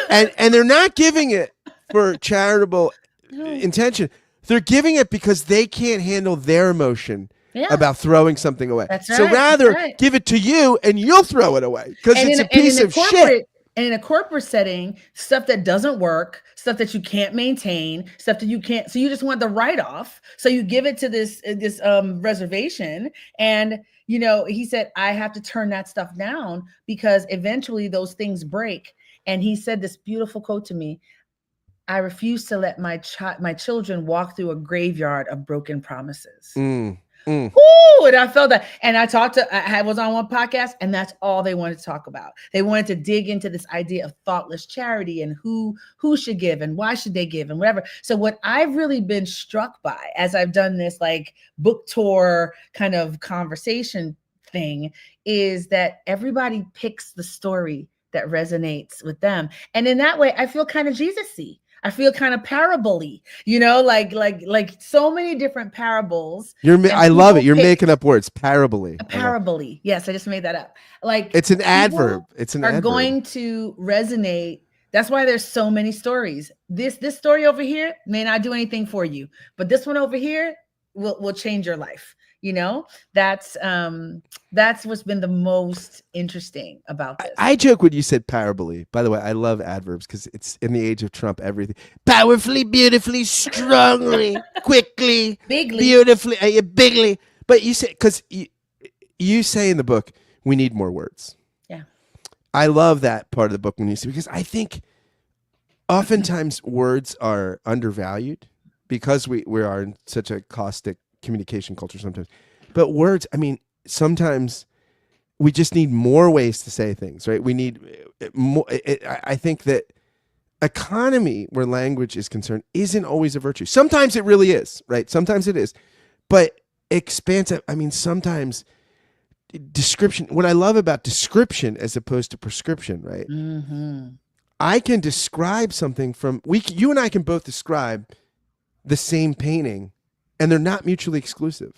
and they're not giving it for charitable intention. They're giving it because they can't handle their emotion about throwing something away. That's right. So rather give it to you and you'll throw it away because it's a piece of shit. And in a corporate setting, stuff that doesn't work, stuff that you can't maintain, stuff that you can't, so you just want the write-off. So you give it to this reservation. And, he said, I have to turn that stuff down because eventually those things break. And he said this beautiful quote to me: I refuse to let my children walk through a graveyard of broken promises. Ooh, and I felt that. And I was on one podcast, and that's all they wanted to talk about. They wanted to dig into this idea of thoughtless charity and who should give and why should they give and whatever. So what I've really been struck by as I've done this like book tour kind of conversation thing is that everybody picks the story that resonates with them. And in that way, I feel kind of Jesus-y. I feel kind of parable-y, like so many different parables. I love it. You're making up words. Parable-y. Parable-y. Yes, I just made that up. Like it's an adverb. It's an adverb. Going to resonate. That's why there's so many stories. This story over here may not do anything for you, but this one over here will change your life. That's what's been the most interesting about this. I joke when you said parably. By the way, I love adverbs because it's in the age of Trump, everything. Powerfully, beautifully, strongly, quickly, bigly, beautifully, bigly. But you say, because you say in the book, we need more words. Yeah. I love that part of the book when you say, because I think oftentimes words are undervalued because we are in such a caustic communication culture sometimes. But words, I mean, sometimes we just need more ways to say things, right? We need more. I think that economy, where language is concerned, isn't always a virtue. Sometimes it really is, right? Sometimes it is. But expansive, I mean, sometimes description, what I love about description as opposed to prescription, right? Mm-hmm. I can describe something you and I can both describe the same painting, and they're not mutually exclusive.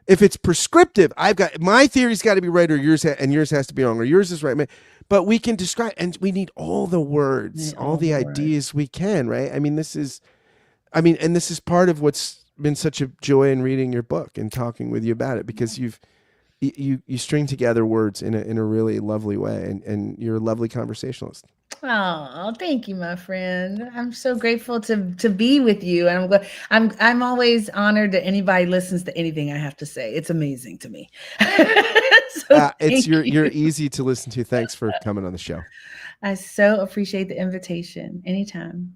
If it's prescriptive, my theory's got to be right, or yours has to be wrong, or yours is right. But we can describe, and we need all the words, all the ideas we can, right? And this is part of what's been such a joy in reading your book and talking with you about it, because you string together words in a really lovely way, and you're a lovely conversationalist. Oh, thank you, my friend. I'm so grateful to be with you, and I'm always honored that anybody listens to anything I have to say. It's amazing to me. You're easy to listen to. Thanks for coming on the show. I so appreciate the invitation. Anytime.